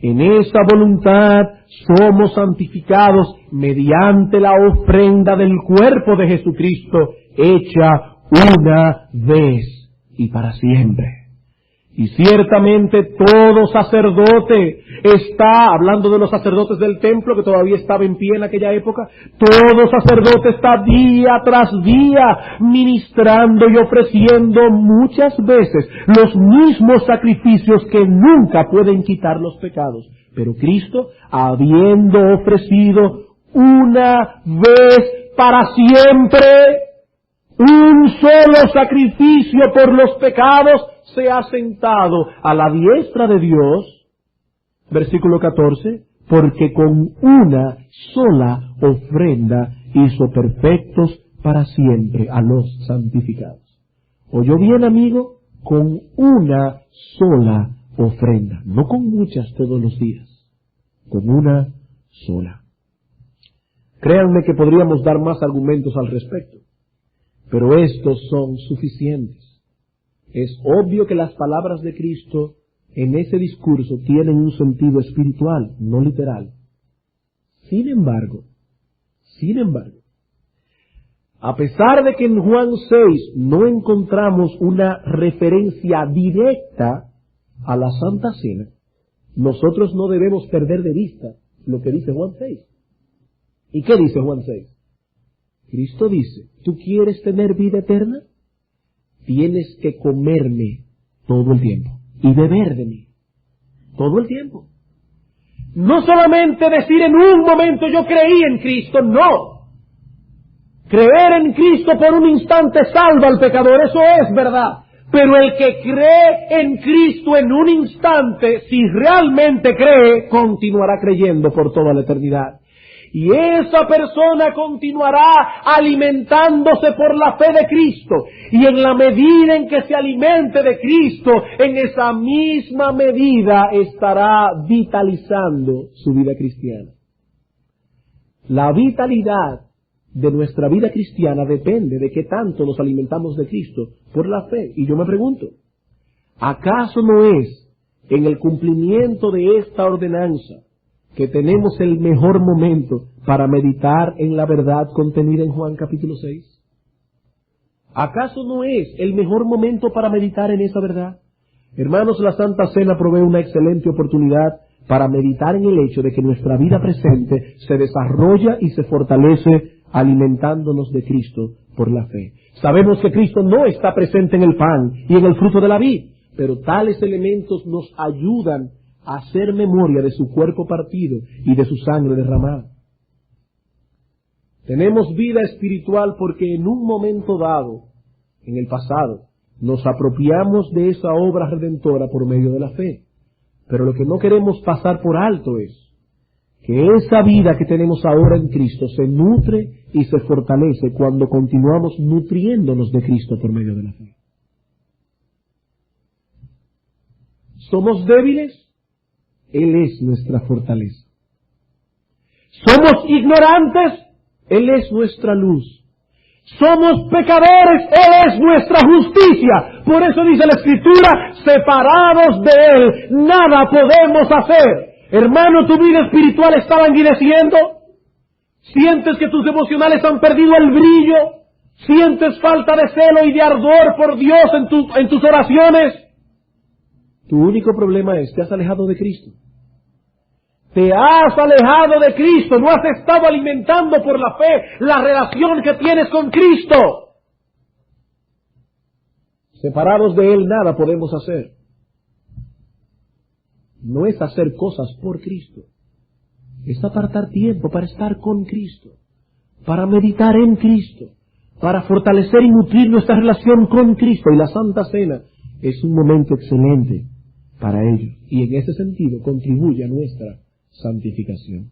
en esa voluntad somos santificados mediante la ofrenda del cuerpo de Jesucristo, hecha una vez y para siempre. Y ciertamente todo sacerdote está, hablando de los sacerdotes del templo que todavía estaba en pie en aquella época, todo sacerdote está día tras día ministrando y ofreciendo muchas veces los mismos sacrificios que nunca pueden quitar los pecados. Pero Cristo, habiendo ofrecido una vez para siempre un solo sacrificio por los pecados, se ha sentado a la diestra de Dios, versículo 14, porque con una sola ofrenda hizo perfectos para siempre a los santificados. ¿Oyó bien, amigo? Con una sola ofrenda, no con muchas todos los días, con una sola. Créanme que podríamos dar más argumentos al respecto, pero estos son suficientes. Es obvio que las palabras de Cristo en ese discurso tienen un sentido espiritual, no literal. Sin embargo, a pesar de que en Juan 6 no encontramos una referencia directa a la Santa Cena, nosotros no debemos perder de vista lo que dice Juan 6. ¿Y qué dice Juan 6? Cristo dice: ¿tú quieres tener vida eterna? Tienes que comerme todo el tiempo y beber de mí todo el tiempo. No solamente decir en un momento yo creí en Cristo, no. Creer en Cristo por un instante salva al pecador, eso es verdad. Pero el que cree en Cristo en un instante, si realmente cree, continuará creyendo por toda la eternidad. Y esa persona continuará alimentándose por la fe de Cristo. Y en la medida en que se alimente de Cristo, en esa misma medida estará vitalizando su vida cristiana. La vitalidad de nuestra vida cristiana depende de qué tanto nos alimentamos de Cristo por la fe. Y yo me pregunto, ¿acaso no es en el cumplimiento de esta ordenanza que tenemos el mejor momento para meditar en la verdad contenida en Juan capítulo 6? ¿Acaso no es el mejor momento para meditar en esa verdad? Hermanos, la Santa Cena provee una excelente oportunidad para meditar en el hecho de que nuestra vida presente se desarrolla y se fortalece alimentándonos de Cristo por la fe. Sabemos que Cristo no está presente en el pan y en el fruto de la vid, pero tales elementos nos ayudan a hacer memoria de su cuerpo partido y de su sangre derramada. Tenemos vida espiritual porque en un momento dado, en el pasado, nos apropiamos de esa obra redentora por medio de la fe. Pero lo que no queremos pasar por alto es que esa vida que tenemos ahora en Cristo se nutre y se fortalece cuando continuamos nutriéndonos de Cristo por medio de la fe. ¿Somos débiles? Él es nuestra fortaleza. ¿Somos ignorantes? Él es nuestra luz. Somos pecadores, Él es nuestra justicia. Por eso dice la Escritura, separados de Él, nada podemos hacer. Hermano, ¿tu vida espiritual está languideciendo? ¿Sientes que tus emocionales han perdido el brillo? ¿Sientes falta de celo y de ardor por Dios en tus oraciones? Tu único problema es, te has alejado de Cristo. Te has alejado de Cristo, no has estado alimentando por la fe la relación que tienes con Cristo. Separados de Él nada podemos hacer. No es hacer cosas por Cristo, es apartar tiempo para estar con Cristo, para meditar en Cristo, para fortalecer y nutrir nuestra relación con Cristo. Y la Santa Cena es un momento excelente para ello, y en ese sentido contribuye a nuestra santificación.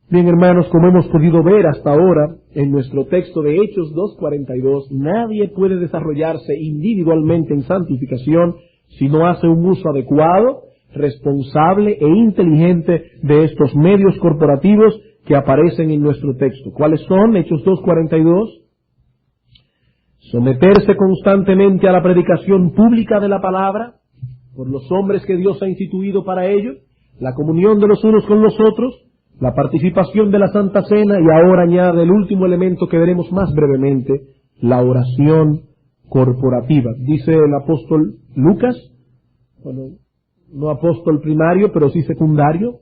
Bien, hermanos, como hemos podido ver hasta ahora en nuestro texto de Hechos 2:42, nadie puede desarrollarse individualmente en santificación si no hace un uso adecuado, responsable e inteligente de estos medios corporativos que aparecen en nuestro texto. ¿Cuáles son? Hechos 2:42. someterse constantemente a la predicación pública de la palabra por los hombres que Dios ha instituido para ello, la comunión de los unos con los otros, la participación de la Santa Cena, y ahora añade el último elemento que veremos más brevemente, la oración corporativa. Dice el apóstol Lucas, bueno, no apóstol primario, pero sí secundario,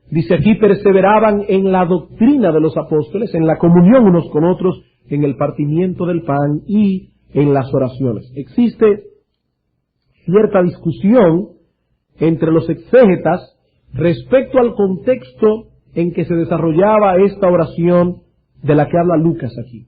dice aquí: perseveraban en la doctrina de los apóstoles, en la comunión unos con otros, en el partimiento del pan y en las oraciones. Existe cierta discusión entre los exégetas respecto al contexto en que se desarrollaba esta oración de la que habla Lucas aquí.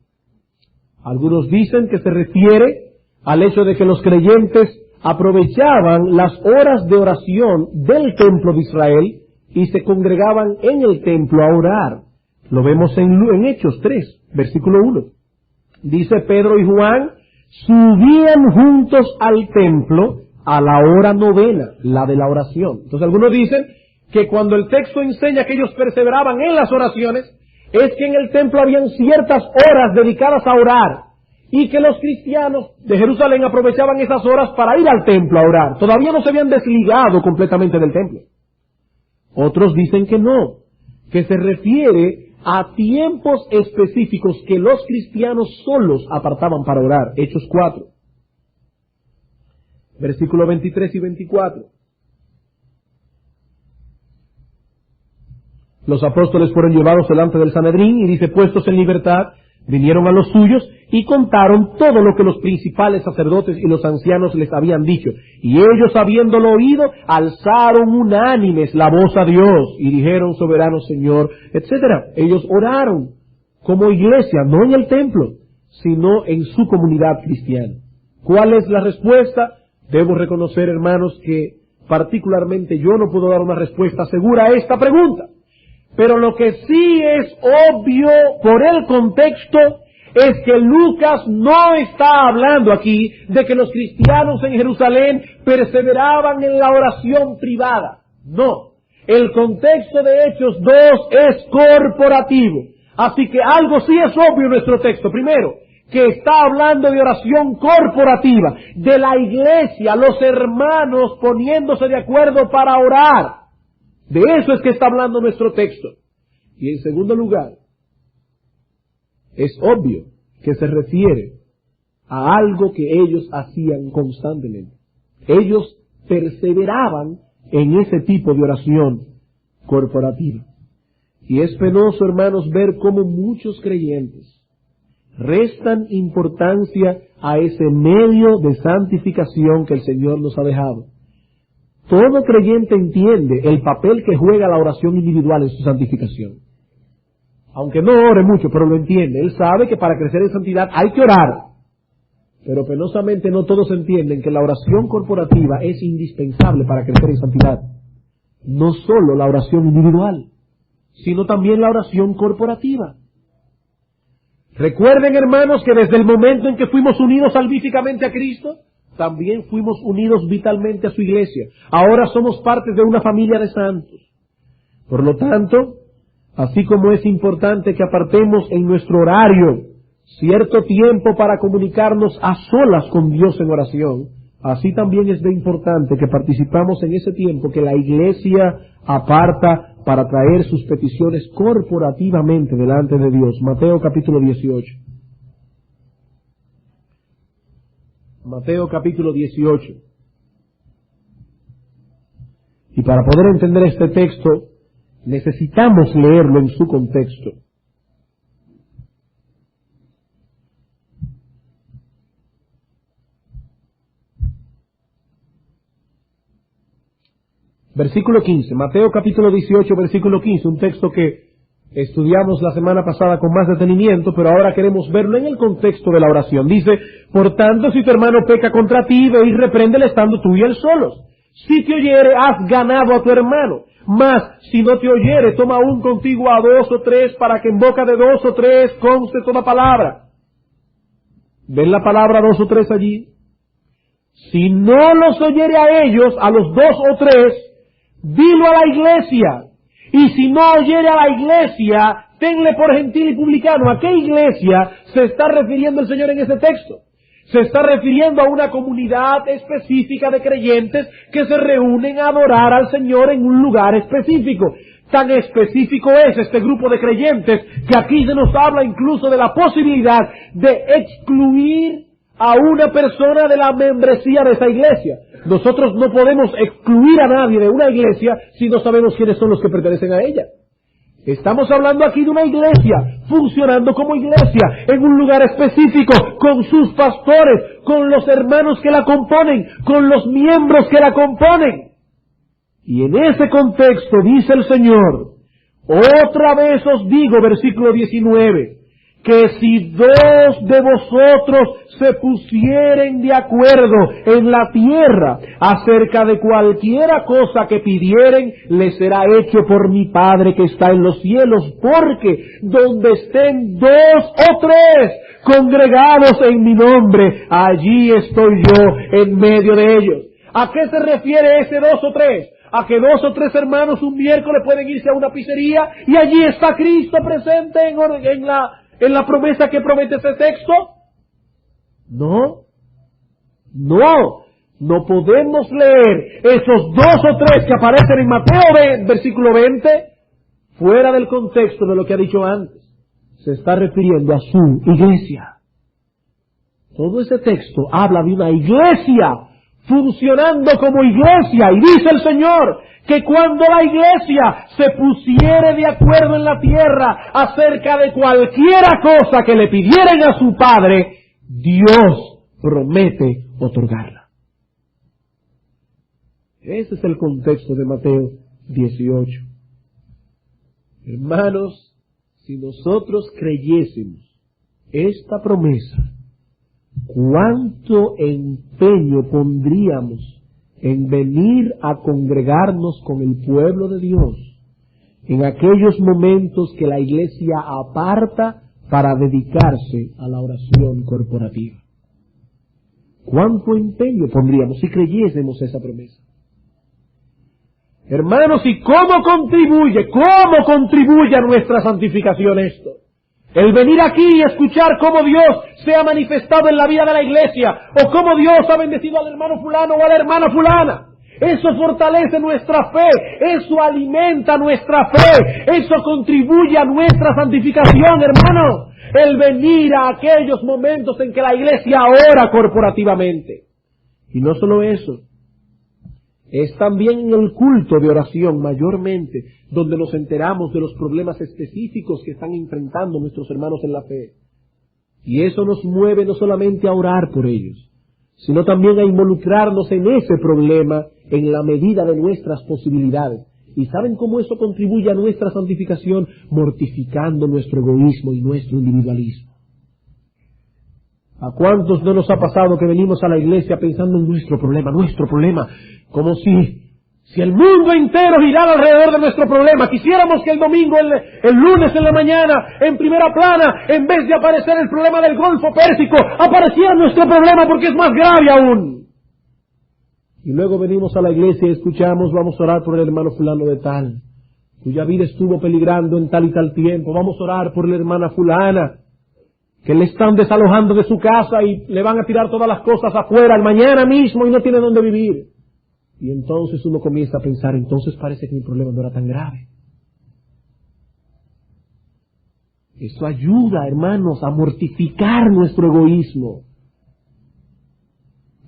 Algunos dicen que se refiere al hecho de que los creyentes aprovechaban las horas de oración del templo de Israel y se congregaban en el templo a orar. Lo vemos en Hechos 3, versículo 1. Dice: Pedro y Juan subían juntos al templo a la hora novena, la de la oración. Entonces algunos dicen que cuando el texto enseña que ellos perseveraban en las oraciones, es que en el templo habían ciertas horas dedicadas a orar, y que los cristianos de Jerusalén aprovechaban esas horas para ir al templo a orar. Todavía no se habían desligado completamente del templo. Otros dicen que no, que se refiere a tiempos específicos que los cristianos solos apartaban para orar. Hechos 4, versículos 23 y 24. Los apóstoles fueron llevados delante del Sanedrín y dice: puestos en libertad, vinieron a los suyos y contaron todo lo que los principales sacerdotes y los ancianos les habían dicho. Y ellos, habiéndolo oído, alzaron unánimes la voz a Dios y dijeron: soberano Señor, etcétera. Ellos oraron como iglesia, no en el templo, sino en su comunidad cristiana. ¿Cuál es la respuesta? Debo reconocer, hermanos, que particularmente yo no puedo dar una respuesta segura a esta pregunta. Pero lo que sí es obvio por el contexto es que Lucas no está hablando aquí de que los cristianos en Jerusalén perseveraban en la oración privada. No. El contexto de Hechos 2 es corporativo. Así que algo sí es obvio en nuestro texto. Primero, que está hablando de oración corporativa, de la iglesia, los hermanos poniéndose de acuerdo para orar. De eso es que está hablando nuestro texto. Y en segundo lugar, es obvio que se refiere a algo que ellos hacían constantemente. Ellos perseveraban en ese tipo de oración corporativa. Y es penoso, hermanos, ver cómo muchos creyentes restan importancia a ese medio de santificación que el Señor nos ha dejado. Todo creyente entiende el papel que juega la oración individual en su santificación. Aunque no ore mucho, pero lo entiende. Él sabe que para crecer en santidad hay que orar. Pero penosamente no todos entienden que la oración corporativa es indispensable para crecer en santidad. No solo la oración individual, sino también la oración corporativa. Recuerden, hermanos, que desde el momento en que fuimos unidos salvíficamente a Cristo, también fuimos unidos vitalmente a su iglesia. Ahora somos parte de una familia de santos. Por lo tanto, así como es importante que apartemos en nuestro horario cierto tiempo para comunicarnos a solas con Dios en oración, así también es de importante que participamos en ese tiempo que la iglesia aparta para traer sus peticiones corporativamente delante de Dios. Mateo capítulo 18. Mateo capítulo 18. Y para poder entender este texto, necesitamos leerlo en su contexto. Versículo 15, Mateo capítulo 18, versículo 15, un texto que estudiamos la semana pasada con más detenimiento, pero ahora queremos verlo en el contexto de la oración. Dice: por tanto, si tu hermano peca contra ti, ve y repréndele estando tú y él solos. Si te oyere, has ganado a tu hermano. Mas, si no te oyere, toma aún contigo a 2 o 3, para que en boca de 2 o 3 conste toda palabra. ¿Ven la palabra 2 o 3 allí? Si no los oyere a ellos, a los 2 o 3, dilo a la iglesia. Y si no oyere a la iglesia, tenle por gentil y publicano. ¿A qué iglesia se está refiriendo el Señor en ese texto? Se está refiriendo a una comunidad específica de creyentes que se reúnen a adorar al Señor en un lugar específico. Tan específico es este grupo de creyentes que aquí se nos habla incluso de la posibilidad de excluir a una persona de la membresía de esa iglesia. Nosotros no podemos excluir a nadie de una iglesia si no sabemos quiénes son los que pertenecen a ella. Estamos hablando aquí de una iglesia, funcionando como iglesia, en un lugar específico, con sus pastores, con los hermanos que la componen, con los miembros que la componen. Y en ese contexto dice el Señor, otra vez os digo, versículo 19, que si dos de vosotros se pusieren de acuerdo en la tierra acerca de cualquiera cosa que pidieren, les será hecho por mi Padre que está en los cielos, porque donde estén dos o tres congregados en mi nombre, allí estoy yo en medio de ellos. ¿A qué se refiere ese dos o tres? A que dos o tres hermanos un miércoles pueden irse a una pizzería y allí está Cristo presente en la promesa que promete ese texto. No podemos leer esos dos o tres que aparecen en Mateo versículo 20 fuera del contexto de lo que ha dicho antes. Se está refiriendo a su iglesia. Todo ese texto habla de una iglesia funcionando como iglesia, y dice el Señor que cuando la iglesia se pusiere de acuerdo en la tierra acerca de cualquiera cosa que le pidieren a su Padre, Dios promete otorgarla. Ese es el contexto de Mateo 18. Hermanos, si nosotros creyésemos esta promesa, ¿cuánto empeño pondríamos en venir a congregarnos con el pueblo de Dios en aquellos momentos que la iglesia aparta para dedicarse a la oración corporativa? ¿Cuánto empeño pondríamos si creyésemos esa promesa? Hermanos, ¿y cómo contribuye a nuestra santificación esto? El venir aquí y escuchar cómo Dios se ha manifestado en la vida de la iglesia, o cómo Dios ha bendecido al hermano fulano o a la hermana fulana. Eso fortalece nuestra fe, eso alimenta nuestra fe, eso contribuye a nuestra santificación, hermano. El venir a aquellos momentos en que la iglesia ora corporativamente. Y no solo eso, es también en el culto de oración mayormente donde nos enteramos de los problemas específicos que están enfrentando nuestros hermanos en la fe. Y eso nos mueve no solamente a orar por ellos, sino también a involucrarnos en ese problema en la medida de nuestras posibilidades. ¿Y saben cómo eso contribuye a nuestra santificación? Mortificando nuestro egoísmo y nuestro individualismo. ¿A cuántos no nos ha pasado que venimos a la iglesia pensando en nuestro problema, como si el mundo entero girara alrededor de nuestro problema? Quisiéramos que el domingo, el lunes en la mañana, en primera plana, en vez de aparecer el problema del Golfo Pérsico, apareciera nuestro problema porque es más grave aún. Y luego venimos a la iglesia y escuchamos, vamos a orar por el hermano fulano de tal, cuya vida estuvo peligrando en tal y tal tiempo. Vamos a orar por la hermana fulana, que le están desalojando de su casa y le van a tirar todas las cosas afuera mañana mismo y no tiene dónde vivir. Y entonces uno comienza a pensar, entonces parece que mi problema no era tan grave. Eso ayuda, hermanos, a mortificar nuestro egoísmo.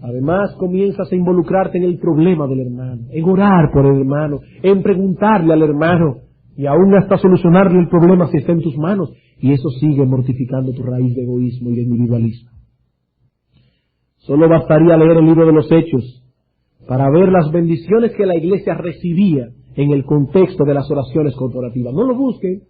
Además, comienzas a involucrarte en el problema del hermano, en orar por el hermano, en preguntarle al hermano, y aún hasta solucionarle el problema si está en tus manos. Y eso sigue mortificando tu raíz de egoísmo y de individualismo. Solo bastaría leer el libro de los Hechos para ver las bendiciones que la iglesia recibía en el contexto de las oraciones corporativas. No lo busquen,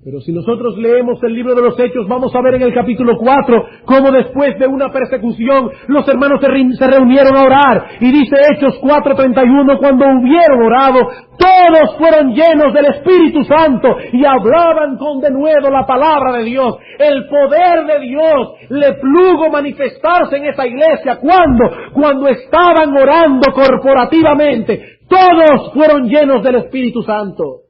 pero si nosotros leemos el libro de los Hechos, vamos a ver en el capítulo 4 cómo después de una persecución los hermanos se reunieron a orar. Y dice Hechos 4:31, cuando hubieron orado, todos fueron llenos del Espíritu Santo y hablaban con denuedo la palabra de Dios. El poder de Dios le plugo manifestarse en esa iglesia. Cuando estaban orando corporativamente, todos fueron llenos del Espíritu Santo.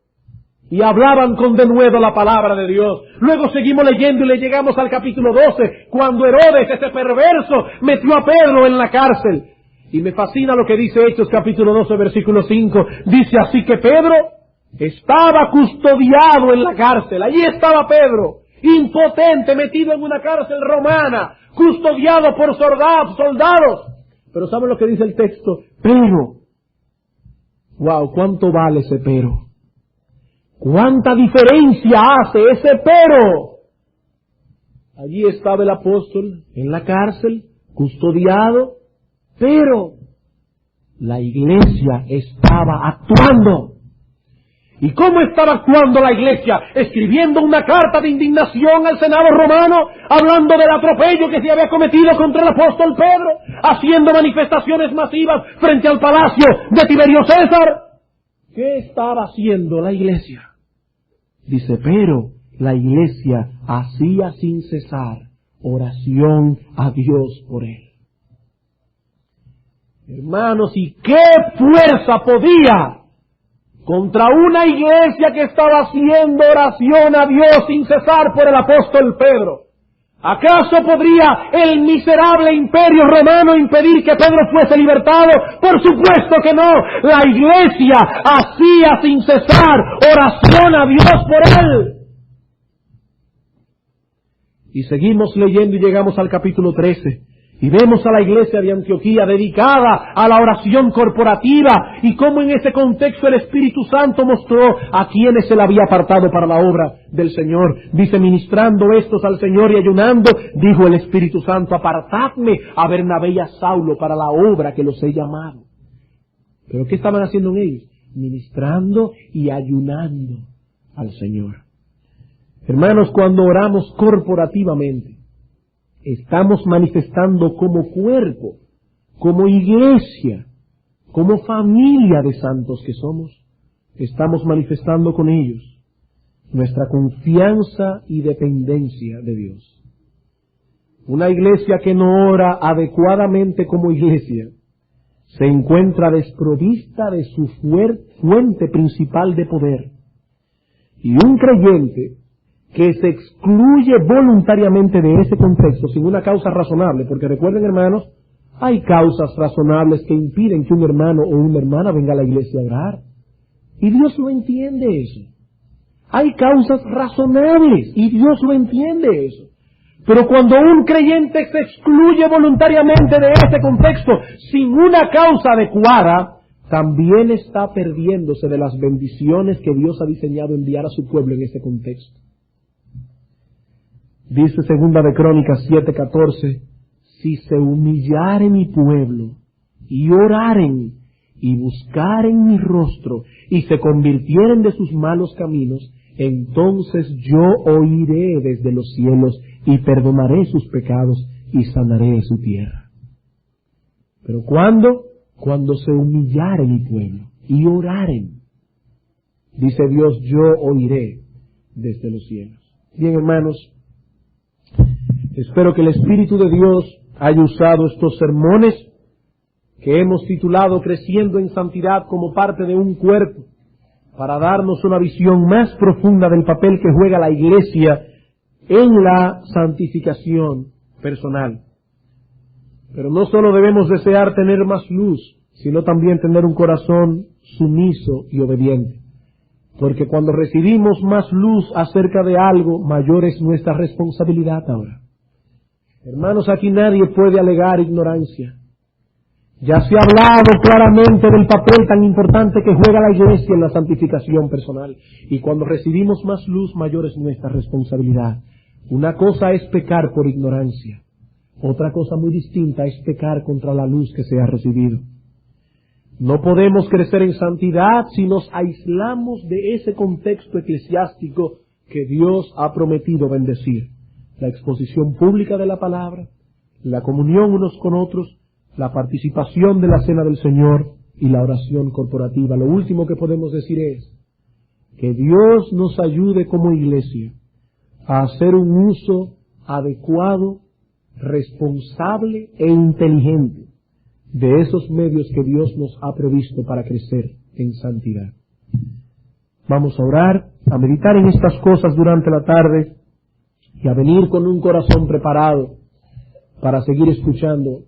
y hablaban con denuedo la palabra de Dios. Luego seguimos leyendo y le llegamos al capítulo 12, cuando Herodes, ese perverso, metió a Pedro en la cárcel. Y me fascina lo que dice Hechos capítulo 12, versículo 5. Dice así que Pedro estaba custodiado en la cárcel. Allí estaba Pedro, impotente, metido en una cárcel romana, custodiado por soldados. Pero ¿saben lo que dice el texto? Pero, wow, ¿cuánto vale ese pero? ¿Cuánta diferencia hace ese pero? Allí estaba el apóstol en la cárcel, custodiado, pero la iglesia estaba actuando. ¿Y cómo estaba actuando la iglesia? Escribiendo una carta de indignación al Senado romano, hablando del atropello que se había cometido contra el apóstol Pedro, haciendo manifestaciones masivas frente al palacio de Tiberio César. ¿Qué estaba haciendo la iglesia? Dice, pero la iglesia hacía sin cesar oración a Dios por él. Hermanos, ¿y qué fuerza podía contra una iglesia que estaba haciendo oración a Dios sin cesar por el apóstol Pedro? ¿Acaso podría el miserable imperio romano impedir que Pedro fuese libertado? Por supuesto que no. La iglesia hacía sin cesar oración a Dios por él. Y seguimos leyendo y llegamos al capítulo 13. Y vemos a la iglesia de Antioquía dedicada a la oración corporativa y cómo en ese contexto el Espíritu Santo mostró a quienes se le había apartado para la obra del Señor. Dice, ministrando estos al Señor y ayunando, dijo el Espíritu Santo, apartadme a Bernabé y a Saulo para la obra que los he llamado. ¿Pero qué estaban haciendo ellos? Ministrando y ayunando al Señor. Hermanos, cuando oramos corporativamente, estamos manifestando como cuerpo, como iglesia, como familia de santos que somos, estamos manifestando con ellos nuestra confianza y dependencia de Dios. Una iglesia que no ora adecuadamente como iglesia se encuentra desprovista de su fuente principal de poder. Y un creyente que se excluye voluntariamente de ese contexto sin una causa razonable, porque recuerden, hermanos, hay causas razonables que impiden que un hermano o una hermana venga a la iglesia a orar. Y Dios lo entiende eso. Hay causas razonables y Dios lo entiende eso. Pero cuando un creyente se excluye voluntariamente de ese contexto sin una causa adecuada, también está perdiéndose de las bendiciones que Dios ha diseñado enviar a su pueblo en ese contexto. Dice segunda de Crónicas 7:14, si se humillare mi pueblo, y oraren, y buscaren mi rostro, y se convirtieren de sus malos caminos, entonces yo oiré desde los cielos, y perdonaré sus pecados, y sanaré su tierra. Pero ¿cuándo? Cuando se humillare mi pueblo, y oraren, dice Dios, yo oiré desde los cielos. Bien, hermanos, espero que el Espíritu de Dios haya usado estos sermones que hemos titulado Creciendo en Santidad como parte de un cuerpo, para darnos una visión más profunda del papel que juega la iglesia en la santificación personal. Pero no solo debemos desear tener más luz, sino también tener un corazón sumiso y obediente. Porque cuando recibimos más luz acerca de algo, mayor es nuestra responsabilidad ahora. Hermanos, aquí nadie puede alegar ignorancia. Ya se ha hablado claramente del papel tan importante que juega la iglesia en la santificación personal. Y cuando recibimos más luz, mayor es nuestra responsabilidad. Una cosa es pecar por ignorancia. Otra cosa muy distinta es pecar contra la luz que se ha recibido. No podemos crecer en santidad si nos aislamos de ese contexto eclesiástico que Dios ha prometido bendecir. La exposición pública de la palabra, la comunión unos con otros, la participación de la cena del Señor y la oración corporativa. Lo último que podemos decir es que Dios nos ayude como iglesia a hacer un uso adecuado, responsable e inteligente de esos medios que Dios nos ha previsto para crecer en santidad. Vamos a orar. a meditar en estas cosas durante la tarde y a venir con un corazón preparado para seguir escuchando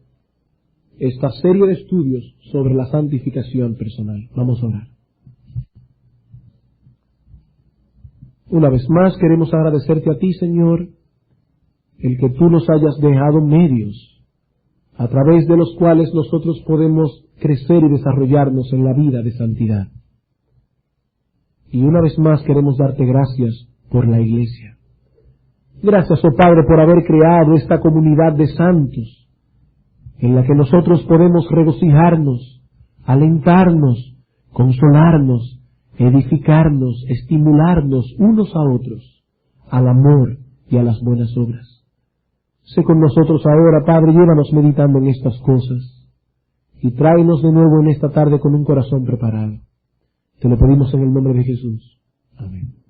esta serie de estudios sobre la santificación personal. Vamos a orar. Una vez más queremos agradecerte a ti, Señor, el que tú nos hayas dejado medios a través de los cuales nosotros podemos crecer y desarrollarnos en la vida de santidad. Y una vez más queremos darte gracias por la Iglesia. Gracias, oh Padre, por haber creado esta comunidad de santos, en la que nosotros podemos regocijarnos, alentarnos, consolarnos, edificarnos, estimularnos unos a otros, al amor y a las buenas obras. Sé con nosotros ahora, Padre, llévanos meditando en estas cosas y tráenos de nuevo en esta tarde con un corazón preparado. Te lo pedimos en el nombre de Jesús. Amén.